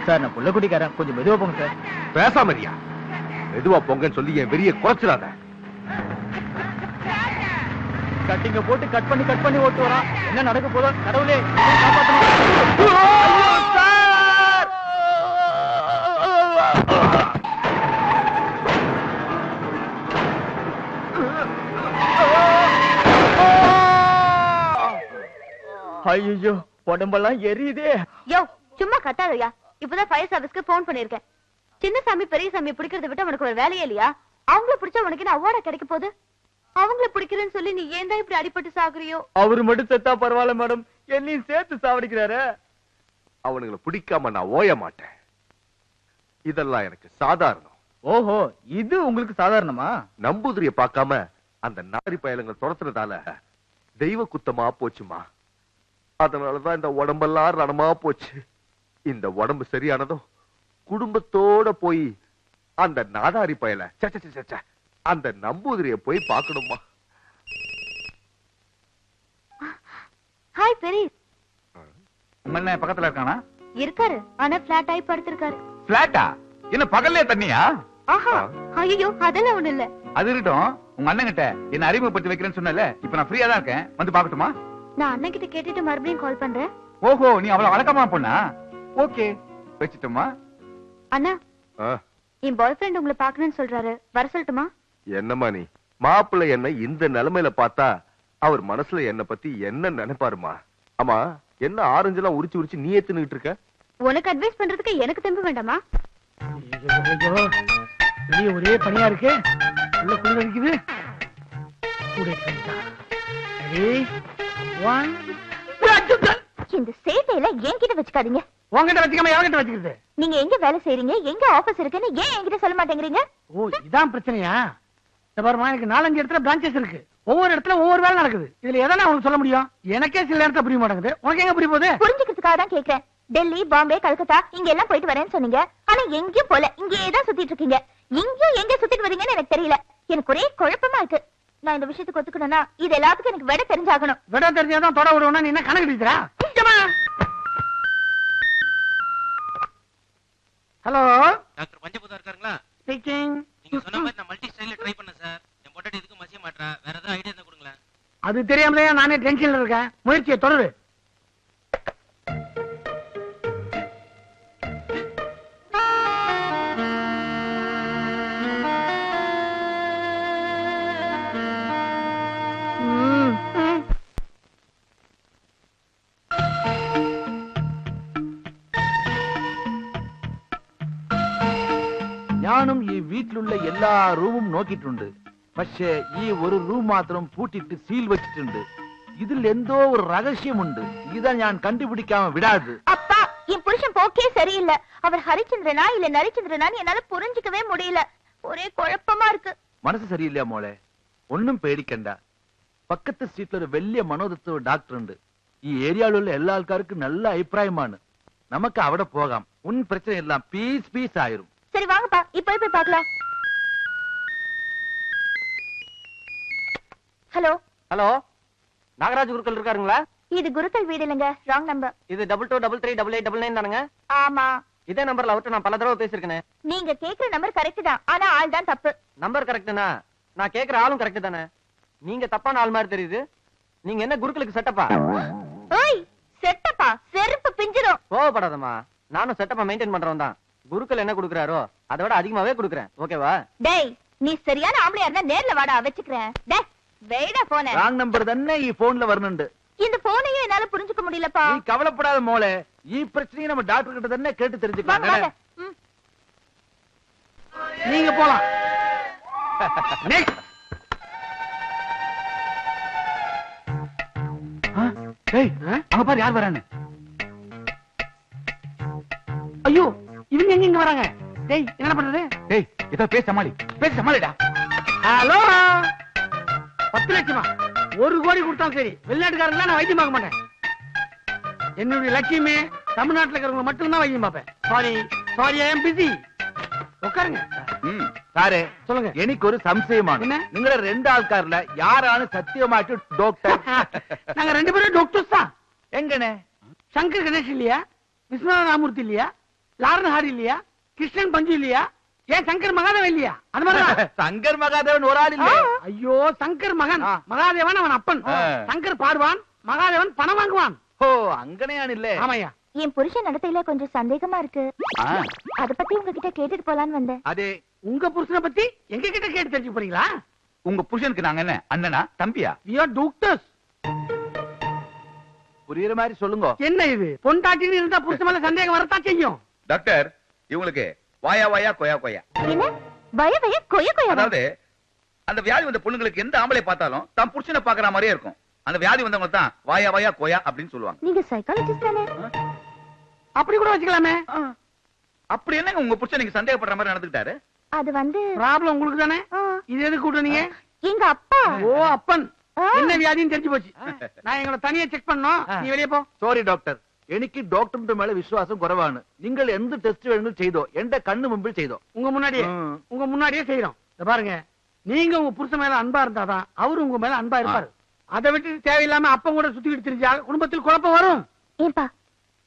சார் நான் புள்ள குட்டிக்காரன், கொஞ்சம் மெதுவா போங்க சார். பேசாம இருயா. மெதுவா பொங்கன்னு சொல்லி என் வெறிய குறைச்சிடாத. கட்டிங்க போட்டு கட் பண்ணி ஓட்டு வரான். என்ன நடக்க போதோ கடவுளே ஐயோ உடம்பெல்லாம் எரியுதே. யோ சும்மா கத்தாதயா, இப்பதான் ஃபயர் சர்வீஸ்க்கு போன் பண்ணிருக்கேன். சின்னசாமி பெரியசாமி பிடிக்கிறத விட்டு உனக்கு ஒரு வேலையே இல்லையா? அவங்கள பிடிச்சா உனக்கு என்ன அவார்டா கிடைக்க போகுது? அவங்கள பிடிக்கிறேன்னு சொல்லி நீ ஏன் தான் இப்படி அடிபட்டு சாகுறியோ? அவரு மட்டும் செத்தா பரவாயில்ல மேடம், என்னையும் சேர்த்து சாவடிக்கிறாரு. அவனுங்களை பிடிக்காம நான் ஓய மாட்டேன். இதெல்லாம் எனக்கு சாதாரணம். ஓஹோ, இது உங்களுக்கு சாதாரணமா? நம்பூதிரிய பார்க்காம அந்த நாரி பயலங்கள் துரத்துறதால தெய்வ குத்தமா போச்சுமா. அதனாலதான் இந்த உடம்பெல்லாம் ரணமா போச்சு. இந்த உடம்பு சரியானதும் குடும்பத்தோட போய் அந்த நாதாரி பயல அந்த நம்பூதிரிய போய் பார்க்கணுமா. ஹாய் பெரிய. உங்க அண்ணன் பக்கத்துல இருக்கானா? இருக்காரு, ஆனா பிளாட் ஆகி படுத்திருக்காரு. பிளாட்டா? என்ன பகல்லே தண்ணியா? ஆஹா, ஐயோ அதெல்லாம் ஒண்ணு இல்ல. அது இருக்கட்டும், உங்க அண்ணன் கிட்ட என்ன அறிமுகப்படுத்தி வைக்கிறேன்னு சொன்னல, இப்ப நான் ஃப்ரீயா தான் இருக்கேன், வந்து பாக்கட்டுமா? நான் அண்ணன் கிட்ட கேட்டுட்டு மறுபடியும் கால் பண்றேன். ஓஹோ, நீ அவ்வளவு வழக்கமா பொண்ணா? ஓகே, வச்சுட்டோமா? அண்ணா, என் பாய் ஃப்ரெண்ட் உங்களை பாக்கணும்னு சொல்றாரு, வர சொல்லட்டுமா? என்னம்மா நீ? மாப்பிள்ளை என்ன இந்த நிலைமையில பார்த்தா அவர் மனசுல என்ன பத்தி என்ன நினைப்பாருமா? ஆமா, என்ன ஆரஞ்செல்லாம் உரிச்சு உரிச்சு நீ ஏத்துக்கிட்டு இருக்க? உனக்கு அட்வைஸ் பண்றதுக்கு எனக்கு தெம்பு வேண்டாமா? வெளியே ஒரே பனியா இருக்கு, உள்ள குளிர் அடிக்குது. இந்த சேட்டையில என்கிட்ட வச்சுக்காதீங்க. உங்ககிட்ட வச்சுக்காம எவங்கிட்ட வச்சுக்கிறது? நீங்க எங்க வேலை செய்றீங்க, எங்க ஆபீஸ் இருக்குன்னு ஏன் என்கிட்ட சொல்ல மாட்டேங்கிறீங்க? ஓ, இதான் பிரச்சனையா? இந்த பாருமா, எனக்கு 4-5 இடத்துல பிரான்ச்சஸ் இருக்கு, ஒவ்வொரு இடத்துல ஒவ்வொரு வேலை நடக்குது. இதுல எதனா உனக்கு சொல்ல முடியும்? எனக்கே சில நேரத்துல புரிய மாட்டேங்குது, உனக்கு எங்க புரிய போகுது? புரிஞ்சுக்கிறதுக்காக தான் கேக்குறேன். டெல்லி, பாம்பே, கல்கத்தா இங்க எல்லாம் போயிட்டு வரேன்னு சொன்னீங்க. ஆனா எங்கேயும் போல, இங்கேயே தான் சுத்திட்டு இருக்கீங்க. இங்கேயும் எங்க சுத்திட்டு வரீங்கன்னு எனக்கு தெரியல. எனக்கு ஒரே குழப்பமா இருக்கு. நான் இந்த விஷயத்துக்கு ஒத்துக்கணும்னா இது எல்லாத்துக்கும் எனக்கு விட தெரிஞ்சாகணும். விட தெரிஞ்சாதான் தொட விடுவோம்னா நீ என்ன கணக்கு எடுக்கிறா? Hello doctor பஞ்சபூதா இருக்காருங்களா? ஸ்பீக்கிங். நீங்க சொன்ன மாதிரி நான் மல்டி ஸ்டைல்ல ட்ரை பண்ணேன் சார். என் பொட்டாட்டி எதுக்கும் மசிய மாட்டறா. வேற ஏதாவது ஐடியா இருந்தா கொடுங்களேன். அது தெரியாமலே நானே டென்ஷன்ல இருக்கேன். முயற்சியை தொடரு. ഞാനും ഈ വീട്ടിലുള്ള എല്ലാ റൂമും നോക്കിയിട്ടുണ്ട്. പക്ഷേ ഈ ഒരു റൂം മാത്രം പൂട്ടിട്ട് സീൽ വെച്ചിട്ടുണ്ട്. ഇതിൽ എന്തോ ഒരു രഹസ്യമുണ്ട്. ഇതാ ഞാൻ കണ്ടുപിടിക്കാമ വിടാது. அப்பா, என் புருஷன் போக்கே சரியில்லை. அவர் ஹரிச்சந்திரனா இல்ல நரிச்சந்திரனான்னு என்னால புரிஞ்சுக்கவே முடியல. ஒரே குழப்பமா இருக்கு. മനസ്സ് ശരിയില്ല മോളെ. ഒന്നും പേടിക്കണ്ട. പക്കത്തെ സ്ട്രീറ്റിൽ ഒരു വലിയ മനോതത്വ ഡോക്ടർ ഉണ്ട്. ഈ ഏരിയയിലുള്ള എല്ലാ ആൾക്കാർക്കും നല്ല അഭിപ്രായമാണ്. നമുക്ക് അവിടെ പോകാം. ഉൻ പ്രശ്നമെല്ലാം പീസ് ആയിരും. சரி வாங்கப்பா, இப்ப போய் பார்க்கலாம். ஹலோ ஹலோ, நாகராஜ் குருக்கள் இருக்காருங்களா? இது குருக்கள் வீடு இல்லைங்க, ராங் நம்பர். இது 22338889 தானுங்க? ஆமா. இதே நம்பர்ல அவர்ட்ட நான் பல தடவை பேசிருக்கேன். நீங்க கேக்குற நம்பர் கரெக்ட் தான், ஆனா ஆள் தான் தப்பு. நம்பர் கரெக்ட்னா நான் கேக்குற ஆளும் கரெக்ட் தானே? நீங்க தப்பான ஆள் மாதிரி தெரியுது. நீங்க என்ன குருக்களுக்கு செட்டப்பா? ஓய், செட்டப்பா செருப்பு பிஞ்சிரும். கோவப்படாதம்மா, நானும் செட்டப்பா மெயின்டைன் பண்றவன் தான். குருக்கள் என்ன குடுக்குறாரோ அதை விட அதிகமாவே குடுக்குறேன். ஓகேவா? டேய், நீ சரியான ஆம்பளையா இருந்தா நேர்ல வாடா, வச்சுக்கிறேன். டேய், வெயிடா போன. ராங் நம்பர் തന്നെ ഈ ഫോണിൽ വരുന്നുണ്ട്. இந்த போனையும் என்னால புரிஞ்சுக்க முடியலப்பா. நீ கவலைப்படாத மோளே. ഈ பிரச்சனையை நம்ம டாக்டர் கிட்ட തന്നെ கேட்டு வாங்க, தெரிஞ்சுக்கலாம். வாங்க. ம். நீங்க போலாம். நெக்ஸ்ட். டேய், அங்க பாரு யார் வரான்னு. ஐயோ, இவங்க எங்க வராங்க? டேய், என்ன பண்றது? டேய், இத பேச சமாளிடா. ஹலோ, 10 லட்சமா? 1 கோடி கொடுத்தாலும் சரி, வெளிநாட்டுக்காரங்களா நான் வைத்தியம் பார்க்க மாட்டேன். என்னுடைய லட்சியமே தமிழ்நாட்டுல இருக்கிறவங்க மட்டும் தான் வைத்தியம் பார்ப்பேன். Sorry I am busy. உட்காருங்க. സാറേ, சொல்லுங்க. എനിക്കൊരു സംശയമാണ്. என்ன? നിങ്ങളെ 2 ആൾക്കാരിലെ யாராണ് സത്യമായിട്ട് ഡോക്ടർ? நாங்க 2 பேரும் டாக்டர்ஸ் தான். എങ്ങനെ? சங்கர் கணேஷ் இல்லையா? விஸ்வநாத ராமூர்த்தி இல்லையா? லாரன் ஹாரி இல்லையா? கிருஷ்ணன் பஞ்சு இல்லையா? ஏன் சங்கர் மகாதேவன் இல்லையா? அது மாதிரி சங்கர் மகாதேவன் ஒரு ஆள் இல்ல. ஐயோ, சங்கர் மகன் மகாதேவன் அவன் அப்பன். சங்கர் பாடுவான், மகாதேவன் பணம் வாங்குவான். ஓ, அங்கனையானில்லே. ஆமாய்யா. என் புருஷன் நடத்தையில கொஞ்சம் சந்தேகமா இருக்கு. அத பத்தி உங்ககிட்ட கேட்டுட்டு போலான்னு வந்தேன். அதே, உங்க புருஷனை பத்தி எங்க கிட்ட கேட்டு தெரிஞ்சு போறீங்களா? உங்க புருஷனுக்கு நாங்க என்ன அண்ணனா தம்பியா? we are doctors. புரியுற மாதிரி சொல்லுங்க. என்ன இது, பொண்டாட்டின்னு இருந்தா புருஷன் மேல சந்தேகம் வரத்தான் செய்யும். டாக்டர், இவங்களுக்கு வாயா வாயா கொயா கொயா. என்ன வய வய கொய கொய? அதாவது அந்த வியாதி வந்த பொண்ணுங்களுக்கு எந்த ஆம்பளை பார்த்தாலும் தான் புருஷனை பாக்குற மாதிரியே இருக்கும். அந்த வியாதி வந்தவங்க தான் வாயா வாயா கொயா அப்படின்னு சொல்லுவாங்க. நீங்க சைக்காலஜிஸ்ட் தானே? அப்படி கூட வச்சுக்கலாமே. அப்படி என்னங்க உங்க புருஷன் நீங்க சந்தேகப்படுற மாதிரி நடந்துக்கிட்டாரு? அது வந்து ப்ராப்ளம் உங்களுக்கு தானே. இது எதுக்கு கூட்டுனீங்க? எங்க அப்பா. ஓ, அப்பன். என்ன வியாதின்னு தெரிஞ்சு போச்சு. நான் எங்களை தனியா செக் பண்ணோம். நீ வெளியே போ. സോറി ഡോക്ടർ, എനിക്ക് ഡോക്ടറിന്റെ മേലെ വിശ്വാസം കുറവാണ്. നിങ്ങൾ എന്ത് ടെസ്റ്റ് വേണമെങ്കിലും ചെയ്തോ, എന്റെ കണ്ണു മുമ്പിൽ ചെയ്തോ. உங்க முன்னாடியே செய்யறோம். இத பாருங்க, நீங்க உங்க புருஷன் மேல அன்பா இருந்தாதான் அவரு உங்க மேல அன்பா இருப்பாரு. அதை விட்டு தேவையில்லாம அப்பன் கூட சுத்திக்கிட்டு தெரிஞ்சா குடும்பத்தில் குழப்பம் வரும். ஏப்பா,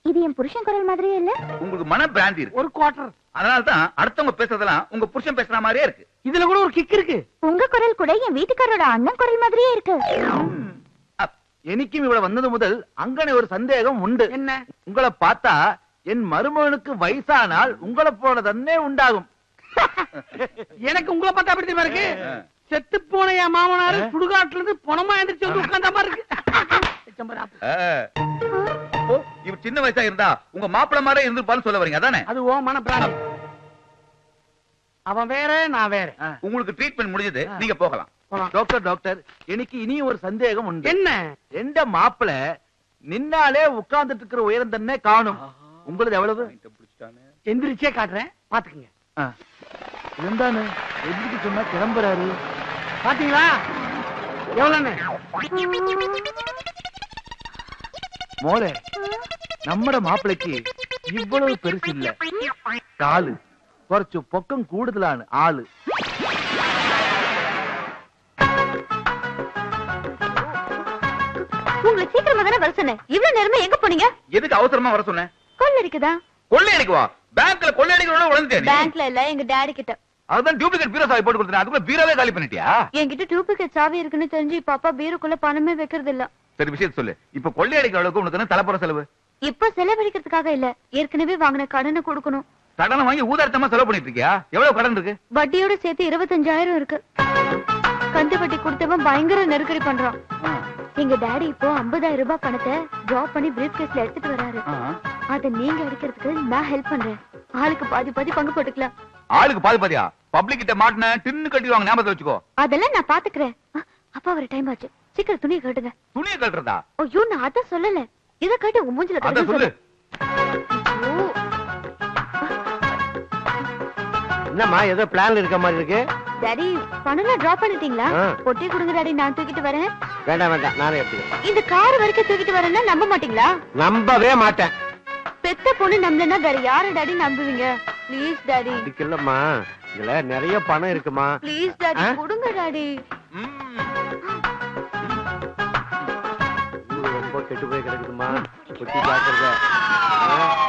இது என் புருஷன் குரல் மாதிரியே இல்ல? உங்களுக்கு மன பிராந்தி இருக்கு. ஒரு குவார்டர். அதனாலதான் அடுத்தவங்க பேசுறதெல்லாம் உங்க புருஷன் பேசுற மாதிரியே இருக்கு. இதுல கூட ஒரு கிக் இருக்கு. உங்க குரல் கூட என் வீட்டுக்காரோட அண்ணன் குரல் மாதிரியே இருக்கு. എനിക്കും ഇവിടെ വന്നത് മുതൽ അങ്ങനെ ഒരു സന്ദേഹം ഉണ്ട്. என்ன? உங்களை பார்த்தா என் மருமகனுக்கு வயசானால் உங்களை போல തന്നെ ഉണ്ടാകും. எனக்கு உங்களை பார்த்தா அப்படி தெரியுமா இருக்கு? செத்து போன என் மாமனாரு சுடுகாட்டுல இருந்து பணமா எந்திரிச்சு வந்து உட்கார்ந்த மாதிரி இருக்கு. அப்போ இவர் சின்ன வயசா இருந்தா உங்க மாப்பிள்ள மாதிரி இருந்திருப்பான்னு சொல்ல வரீங்க அதானே? அது ஓ மன பிராணி. அவன் வேற, நான் வேற. உங்களுக்கு ட்ரீட்மெண்ட் முடிஞ்சது, நீங்க போகலாம். டாக்டர், எனக்கு இனியும் ஒரு சந்தேகம் உண்டு. என்ன? எந்த மாப்பிள்ள நின்னாலே உட்கார்ந்துட்டு இருக்கிற உயரம் തന്നെ காணும். உங்களுக்கு எவ்வளவு? எந்திரிச்சே காட்டுறேன், பாத்துக்குங்க. എന്താണ് எந்திரிக்க சொன்னா கிளம்புறாரு? பாத்தீங்களா எவ்வளவுன்னு? മോളെ, നമ്മുടെ മാപ്പിളയ്ക്ക് இவ்வளவு பெருசு இல்ல காலு കുറച്ചു പൊക്കം കൂടുതലാണ് ആള്. உங்களை சீக்கிரமா தானே வர சொன்னேன். இவ்வளவு நேரமா எங்க போனீங்க? எதுக்கு அவசரமா வர சொன்னேன்? கொள்ளடிக்குதா? கொள்ளையடிக்குவா? பேங்க்ல கொள்ளையடிக்கிறோட உடனே பேங்க்ல இல்ல, எங்க டாடி கிட்ட. அதுதான் டூப்ளிகேட் பீரோ சாவி போட்டு கொடுத்தேன். அதுக்குள்ள பீரோவே காலி பண்ணிட்டியா? என்கிட்ட டூப்ளிகேட் சாவி இருக்குன்னு தெரிஞ்சு பாப்பா பீரோக்குள்ள பணமே வைக்கிறது இல்ல. சரி விஷயத்தை சொல்லு. இப்ப கொள்ளையடிக்கிற அளவுக்கு உனக்கு தலைப்புற செலவு? இப்ப செலவழிக்கிறதுக்காக இல்ல, ஏற்கனவே வாங்கின கடனை கொடுக்கணும். கடனை வாங்கி ஊதார்த்தமா செலவு பண்ணிட்டு இருக்கியா? எவ்வளவு கடன் இருக்கு? வட்டியோட சேர்த்து 25,000 இருக்கு. கந்து வட்டி கொடுத்தவன் பயங்கர நெருக்கடி பண்றான். எங்க டாடி இப்போ 50,000 ரூபாய் பணத்தை டிராப் பண்ணி பிரீஃப் கேஸ்ல எடுத்துட்டு வராரு. அத நீங்க அடிக்கிறதுக்கு நான் ஹெல்ப் பண்றேன். ஆளுக்கு பாதி பாதி பங்கு போட்டுக்கலாம். ஆளுக்கு பாதி பாதியா? பப்ளிக் கிட்ட மாட்டின டின்னு கட்டிடுவாங்க, ஞாபகத்துல வச்சுக்கோ. அதெல்லாம் நான் பாத்துக்கிறேன். அப்பா வர டைம் ஆச்சு, சீக்கிரம் துணியை கட்டுங்க. துணியை கட்டுறதா? ஐயோ நான் அத சொல்லல, இத கட்டு உங்க மூஞ்சில அத சொல்லு. என்னம்மா ஏதோ பிளான்ல இருக்க மாதிரி இருக்கு? டாடி பணம் டிராப் பண்ணிட்டீங்களா? பொட்டி கொடுங்க டாடி, நான் தூக்கிட்டு வரேன். வேண்டாம் வேண்டாம், நானே எடுத்துக்கிறேன். இந்த கார் வரைக்கும் தூக்கிட்டு வரேன்னா நம்ப மாட்டீங்களா? நம்பவே மாட்டேன். பெத்த பொண்ணு நம்பலன்னா வேற யார டாடி நம்புவீங்க? Please daddy. இதுக்கு இல்லம்மா, இதுல நிறைய பணம் இருக்குமா. ப்ளீஸ் டாடி கொடுங்க டாடி. ரொம்ப கெட்டு போய் கிடக்குதுமா, பொட்டி ஜாக்கிரதை.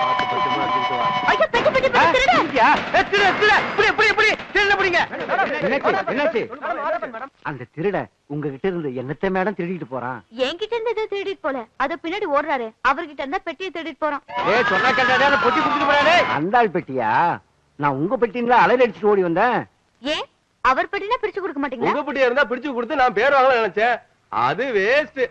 பார்த்து பத்திரமா எடுத்துட்டு வா. ஐயோ பெட்டி பெட்டி பெட்டி திருடா. என்னாச்சு? அந்த திருட உங்ககிட்ட இருந்து என்னத்தை மேடம் திருடிட்டு போறான்? என்கிட்ட இருந்து எதுவும் திருடிட்டு போல, அத பின்னாடி ஓடுறாரு. அவர்கிட்ட இருந்தா பெட்டியை திருடிட்டு போறான். சொன்னா கேட்டா பொட்டி குடுத்துட்டு போறாரு. அந்த ஆள் பெட்டியா? நான் உங்க பெட்டிங்களா அலையில அடிச்சுட்டு ஓடி வந்தேன். ஏன் அவர் பெட்டினா பிரிச்சு கொடுக்க மாட்டீங்களா? உங்க பெட்டியா இருந்தா பிரிச்சு கொடுத்து நான் பேர் வாங்கலாம் நினைச்சேன். அது வேஸ்ட்.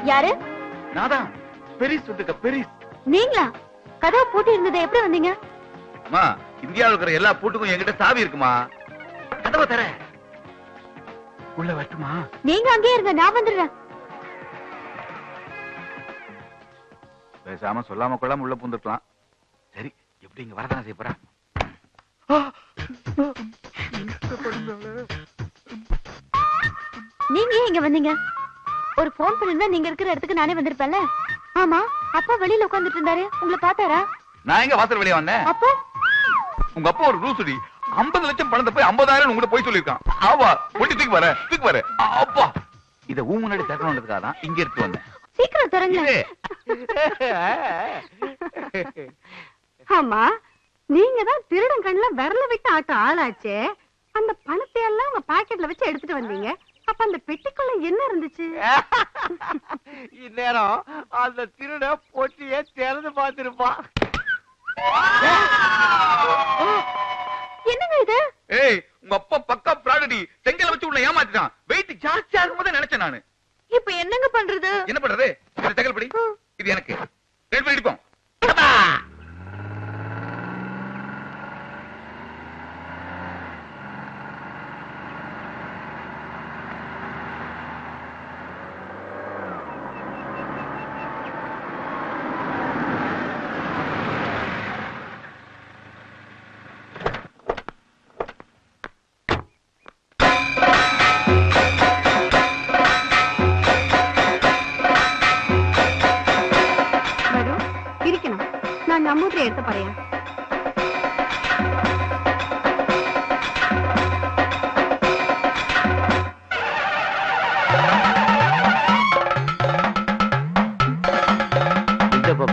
யாரு? நாதான் பெரிஸ் வந்துக்க. பெரிஸ் நீங்களா? கதவு பூட்டி இருந்தது, எப்படி வந்தீங்க? அம்மா, இந்தியாவுல இருக்கிற எல்லா பூட்டுக்கும் என்கிட்ட சாவி இருக்குமா. கதவை தர உள்ள வரட்டுமா? நீங்க அங்கேயே இருங்க, நான் வந்துடுறேன். பேசாம சொல்லாம கொள்ளாம உள்ள பூந்துக்கலாம். சரி, எப்படி இங்க வரதான செய்ய போறா? நீங்க ஏன் இங்க வந்தீங்க? ஒரு போன் பண்ணிருந்தா நீங்க இருக்கிற இடத்துக்கு நானே வந்திருப்பேன்ல. ஆமா, அப்பா வெளியில உட்கார்ந்துட்டு இருந்தாரு, உங்களை பார்த்தாரா? நான் எங்க வாசல் வெளியே வந்தேன்? அப்பா உங்க அப்பா ஒரு ரூசுடி 50 லட்சம் பணத்தை போய் 50,000 உங்ககிட்ட போய் சொல்லிருக்கான். ஆவா பொட்டி தூக்கி வர அப்பா. இத ஊ முன்னாடி திறக்கணுன்றதுக்காக தான் இங்க இருக்கு வந்தேன். சீக்கிரம் திறங்க. ஆமா, நீங்க தான் திருடன் கண்ணுல விரல விட்டு ஆட்ட ஆளாச்சே. அந்த பணத்தை எல்லாம் உங்க பாக்கெட்ல வச்சு எடுத்துட்டு வந்தீங்க. அப்ப அந்த பெட்டிக்குள்ள என்ன இருந்துச்சு? இந்நேரம் அந்த திருட பொட்டியை திறந்து பார்த்திருப்பான். என்னங்க இது? ஏய், உங்க அப்பா பக்கா பிராடடி. செங்கல வச்சு உள்ள ஏமாத்திட்டான். வெயிட் ஜாஸ்தியா இருக்கும்போது நினைச்சேன் நானு. இப்ப என்னங்க பண்றது? என்ன பண்றது? இந்த செங்கல் படி, இது எனக்கு. ரெண்டு பேரும் இடிப்போம். நான் நம்பூத்திரி எடுத்து பாருங்க.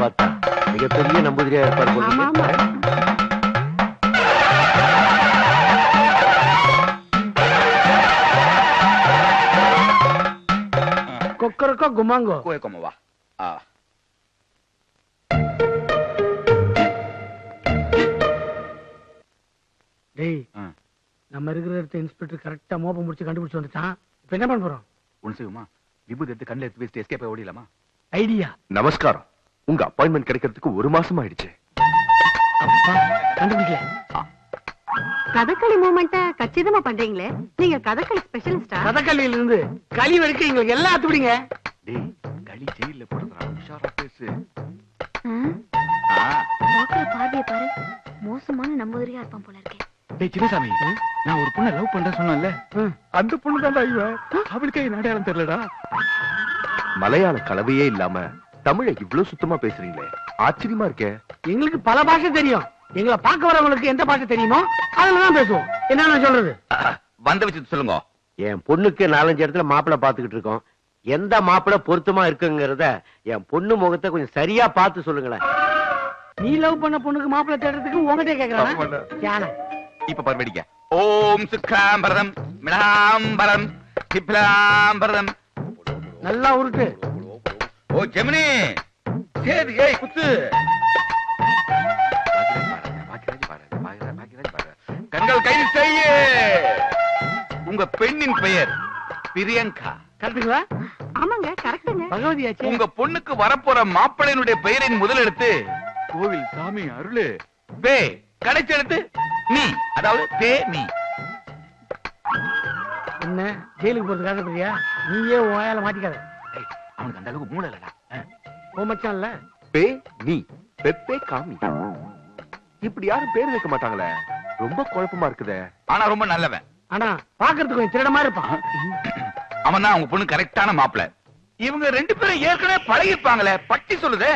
பார்த்தா மிகப்பெரிய நம்பூதிரியா இருப்பார். கொக்கரக்கோ குமாங்கோ வா. டேய், நம்ம இருக்கிற இடத்த இன்ஸ்பெக்டர் கரெக்டா மோப்ப முடிச்சு கண்டுபிடிச்சு வந்துட்டான். இப்ப என்ன பண்ண போறோம்? உன்சுமா விபூதி எடுத்து கண்ணில் எடுத்து வச்சுட்டு எஸ்கேப் ஓடிடலாமா? ஐடியா. நமஸ்காரம். உங்க அப்பாயின்மெண்ட் கிடைக்கிறதுக்கு 1 மாசம் ஆயிடுச்சு. அப்பா கண்டுபிடிக்கல. கதகளி மூமெண்ட்ட கச்சிதமா பண்றீங்களே, நீங்க கதகளி ஸ்பெஷலிஸ்டா? கதகளியில இருந்து களி வரைக்கும் எங்களுக்கு எல்லாம் அத்துப்பிடிங்க. டேய் களி ஜெயில போடுறா, உஷாரா பேசு. பாக்குற பார்வைய பாரு, மோசமான நம்பூதிரியா இருப்பான் போல இருக்கே. டேய் சின்னசாமி, நான் ஒரு பொண்ணை லவ் பண்றேன்னு சொன்னேன்ல, அந்த பொண்ணு தான் இவ. அவளுக்கே என் அடையாளம் தெரியலடா. மலையாள கலவையே இல்லாம தமிழை இவ்வளவு சுத்தமா பேசுறீங்களே, ஆச்சரியமா இருக்கே. எங்களுக்கு பல பாஷை தெரியும். எங்களை பார்க்க வரவங்களுக்கு எந்த பாஷை தெரியுமோ அதுலதான் பேசுவோம். என்ன சொல்றது? வந்த வச்சு சொல்லுங்க. என் பொண்ணுக்கு 4-5 இடத்துல மாப்பிள்ளை பாத்துக்கிட்டு இருக்கோம். எந்த மாப்பிள்ளை பொருத்தமா இருக்குங்கிறத என் பொண்ணு முகத்தை கொஞ்சம் சரியா பார்த்து சொல்லுங்களேன். நீ லவ் பண்ண பொண்ணுக்கு மாப்பிள்ளை தேடுறதுக்கு உங்ககிட்ட கேக்குறான். இப்ப பரவடிக்க. ஓம் சுக்லாம்பரம் மிடாம்பரம் திப்லாம்பரம். நல்லா உருட்டு. ஓ ஜெமினி, சரி ஏய் குத்து. கண்கள் கைது செய்ய. உங்க பெண்ணின் பெயர் பிரியங்கா. கரெக்டுங்களா? ஆமாங்க, கரெக்டுங்க. பகவதியாச்சே. உங்க பொண்ணுக்கு வரப்போற மாப்பிள்ளையினுடைய பெயரின் முதலெழுத்து கோவில் சாமி அருளு பே, கடைச்செழுத்து நீ, அதாவது பே நீ. என்ன ஜெயிலுக்கு போறதுக்கு ஆசைப்படுறியா? நீயே வாயால மாட்டிக்காத. அவனுக்கு அந்த அளவுக்கு மூளை இல்லடா. ஓ மச்சான் இல்ல, பே நீ பெப்பே காமி. இப்படி யாரும் பேர் வைக்க மாட்டாங்களே, ரொம்ப குழப்பமா இருக்குதே. ஆனா ரொம்ப நல்லவன். ஆனா பாக்குறதுக்கு கொஞ்சம் திருடமா இருப்பான். அவன் தான் உங்க பொண்ணு கரெக்டான மாப்பிள்ளை. இவங்க 2 பேரும் ஏற்கனவே பழகிருப்பாங்களே, பட்டி சொல்லுதே.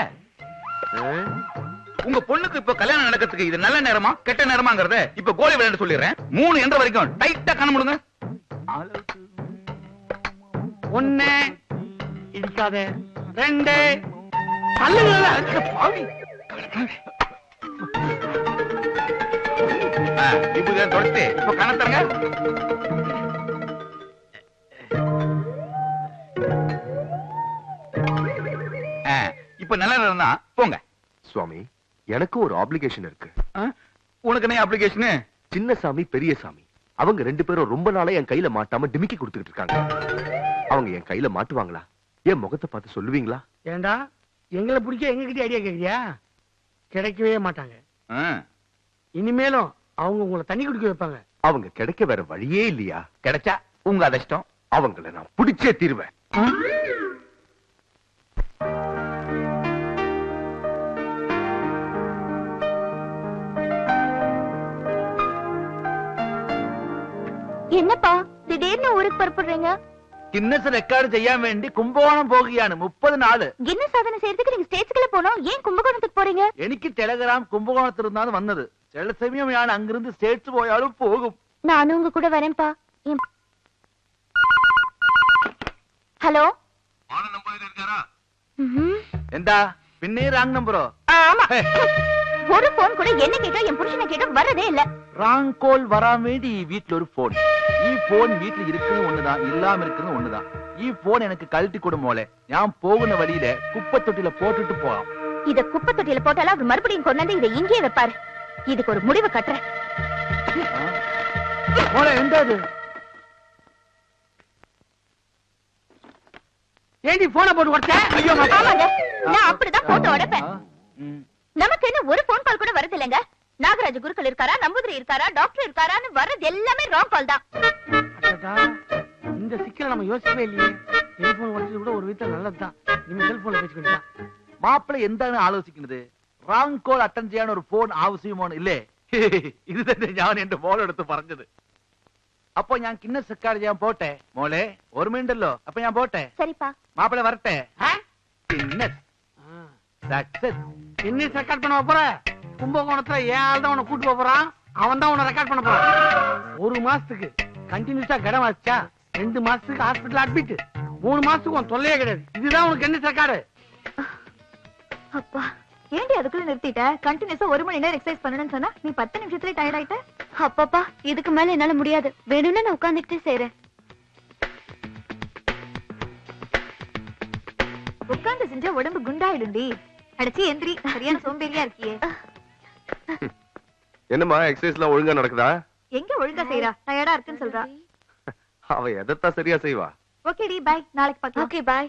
உங்க பொண்ணுக்கு இப்ப கல்யாணம் நடக்கிறதுக்கு இது நல்ல நேரமா கெட்ட நேரமாங்கறத இப்ப கோலி விளையாண்டு சொல்லிடுறேன். 3 என்ற வரைக்கும் டைட்டா கண்ண முடுங்க. 1 இடிக்காத, 2 தள்ளுங்கள. இப்பதான் தொடச்சு இப்ப கணத்தரங்க. இப்ப நல்ல நேரம் தான், போங்க. சுவாமி, எனக்கு ஒரு ஆப்ளிகேஷன் இருக்கு. உனக்கு என்ன அப்ளிகேஷன்? சின்னசாமி பெரியசாமி அவங்க 2 பேரும் ரொம்ப நாளா என் கையில மாட்டாம டிமிக்கி கொடுத்துக்கிட்டு இருக்காங்க. அவங்க என் கையில மாட்டுவாங்களா? என் முகத்தை பார்த்து சொல்லுவீங்களா? ஏண்டா எங்களை பிடிக்க எங்ககிட்ட ஐடியா கேக்குறியா? கிடைக்கவே மாட்டாங்க. இனிமேலும் அவங்க உங்களை தண்ணி குடிக்க வைப்பாங்க. அவங்க கிடைக்க வேற வழியே இல்லையா? கிடைச்சா உங்க அதிர்ஷ்டம். அவங்கள நான் பிடிச்சே தீருவேன். என்னப்பா திடீர்னு ஊருக்கு புறப்படுறீங்க? கின்னஸ் ரெக்கார்டு செய்யாம வேண்டி கும்பகோணம் போகியானு 30 நாள். கின்னஸ் சாதனை செய்யறதுக்கு நீங்க ஸ்டேட்ஸ்க்குள்ள போனோம், ஏன் கும்பகோணத்துக்கு போறீங்க? എനിക്ക് ടെലഗ്രാം കുംഭകോണത്തിൽ നിന്നാണ് വന്നത്. ചില സമയം ഞാൻ അങ്ങിருந்து സ്റ്റേറ്റ്സ് പോയാലും പോകും. நானும் உங்க கூட வரேன்ப்பா. ஹலோ, എന്താ പിന്നെ റാങ് നമ്പറോ? ஆமா. ஒரு போன் கூட என்ன கேட்டா என் புருஷனை கேட்டா வரதே இல்ல. റാങ് കോൾ വരാൻ വേണ്ടി ഈ വീട്ടിൽ ഒരു ഫോൺ. ഈ ഫോൺ വീട്ടിൽ ഇരിക്കുന്നത് ഒന്നുதான், ഇല്ലാമ இருக்கிறது ஒண்ணுதான். ഈ ഫോൺ எனக்கு கழட்டி கொடு മോളെ. ഞാൻ പോകുന്ന വഴിயில കുപ്പത്തൊട്ടിல போட்டுட்டு போலாம். இத குப்பை தொட்டியில போட்டாலும் அவர் மறுபடியும் கொண்டாந்து இதை இங்கேயே வைப்பாரு. இதுக்கு ஒரு முடிவு கட்டுறேன். மோளே എന്താ இது? ஏண்டி போனை போட்டு உடைச்ச? ஐயோ ஆமாங்க, நான் அப்படிதான் போட்டு உடைப்பேன். நமக்கு என்ன ஒரு போன் கால் கூட வரது இல்லைங்க. நாகராஜ குருக்கள் இருக்காரா, நம்பூதிரி இருக்காரா, டாக்டர் இருக்காரான்னு வர்றது எல்லாமே ராங் கால் தான். இந்த சிக்கலை நம்ம யோசிக்கவே இல்லையே. டெலிபோன் உடைச்சது கூட ஒரு விதத்துல நல்லதுதான். நீங்க செல்போன்ல பேசிக்கிட்டா മാപ്പിള എന്താണ് ആലോചിക്കുന്നത്? റാങ് കോൾ അറ്റൻഡ് ചെയ്യാൻ ഒരു ഫോൺ ആവശ്യമോ ഇല്ലേ? ഇത് തന്നെ ഞാൻ എന്റെ മോളെടുത്ത് പറഞ്ഞത്. അപ്പൊ ഞാൻ കിന്നസ് റെക്കോർഡ് ചെയ്യാൻ പോട്ടെ മോളെ? ഓർമ്മയുണ്ടല്ലോ. അപ്പൊ ഞാൻ പോട്ടെ. சரிப்பா. മാപ്പിള വരട്ടെ. കിന്നസ് സക്സസ്. கின்னஸ் ரெக்கார்ட் பண்ண போற? கும்பகோணத்துல ஏன் ஆள் தான் உன்னை கூட்டு போறான். அவன் தான் உன்னை ரெக்கார்ட் பண்ண போறான். 1 மாசத்துக்கு கண்டினியூஸா கடன் வச்சா 2 மாசத்துக்கு ஹாஸ்பிடல் அட்மிட், 3 மாசத்துக்கு உன் தொல்லையே கிடையாது. இதுதான் உனக்கு கின்னஸ் ரெக்கார்டு. அப்பா ஏண்டி அதுக்குள்ள நிறுத்திட்ட? கண்டினியூஸா 1 மணி நேரம் எக்ஸசைஸ் பண்ணணும்னு சொன்னா நீ 10 நிமிஷத்துல டயர்ட் ஆயிட்ட. அப்பப்பா, இதுக்கு மேல என்னால முடியாது. வேணும்னா நான் உட்கார்ந்துட்டே செய்றேன். உட்கார்ந்து செஞ்சா உடம்பு குண்டாயிடும்டி. அடிச்சு எந்திரி, சரியான சோம்பேறியா இருக்கியே. என்னம்மா எக்ஸசைஸ்லாம் ஒழுங்கா நடக்குதா? எங்க ஒழுங்கா செய்யறா? டயர்டா இருக்குன்னு சொல்றா. அவ எதத்தான் சரியா செய்வா. ஓகேடி, பை. நாளைக்கு பார்க்கலாம். Okay, bye.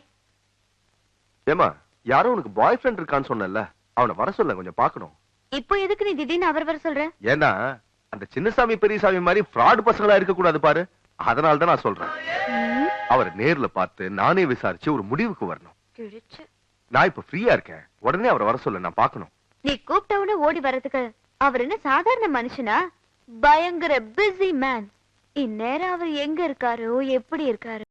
ஏமா, யாரோ உனக்கு பாய் ஃப்ரெண்ட் இருக்கான்னு சொன்னல, அவனை வர சொல்ல, கொஞ்சம் பார்க்கணும். இப்போ எதுக்கு நீ திடீர்னு அவர் வர சொல்ற? ஏன்னா அந்த சின்னசாமி பெரியசாமி மாதிரி ஃப்ராட் பசங்களா இருக்க கூடாது பாரு. அதனால தான் நான் சொல்றேன், அவர் நேர்ல பார்த்து நானே விசாரிச்சு ஒரு முடிவுக்கு வரணும். நான் இப்ப ஃப்ரீயா இருக்கேன், உடனே அவரை வர சொல்ல, நான் பார்க்கணும். நீ கூப்பிட்டவன ஓடி வர்றதுக்கு அவர் என்ன சாதாரண மனுஷனா? பயங்கர பிஸி மேன். இந்நேரம் அவர் எங்க இருக்காரோ எப்படி இருக்காரு?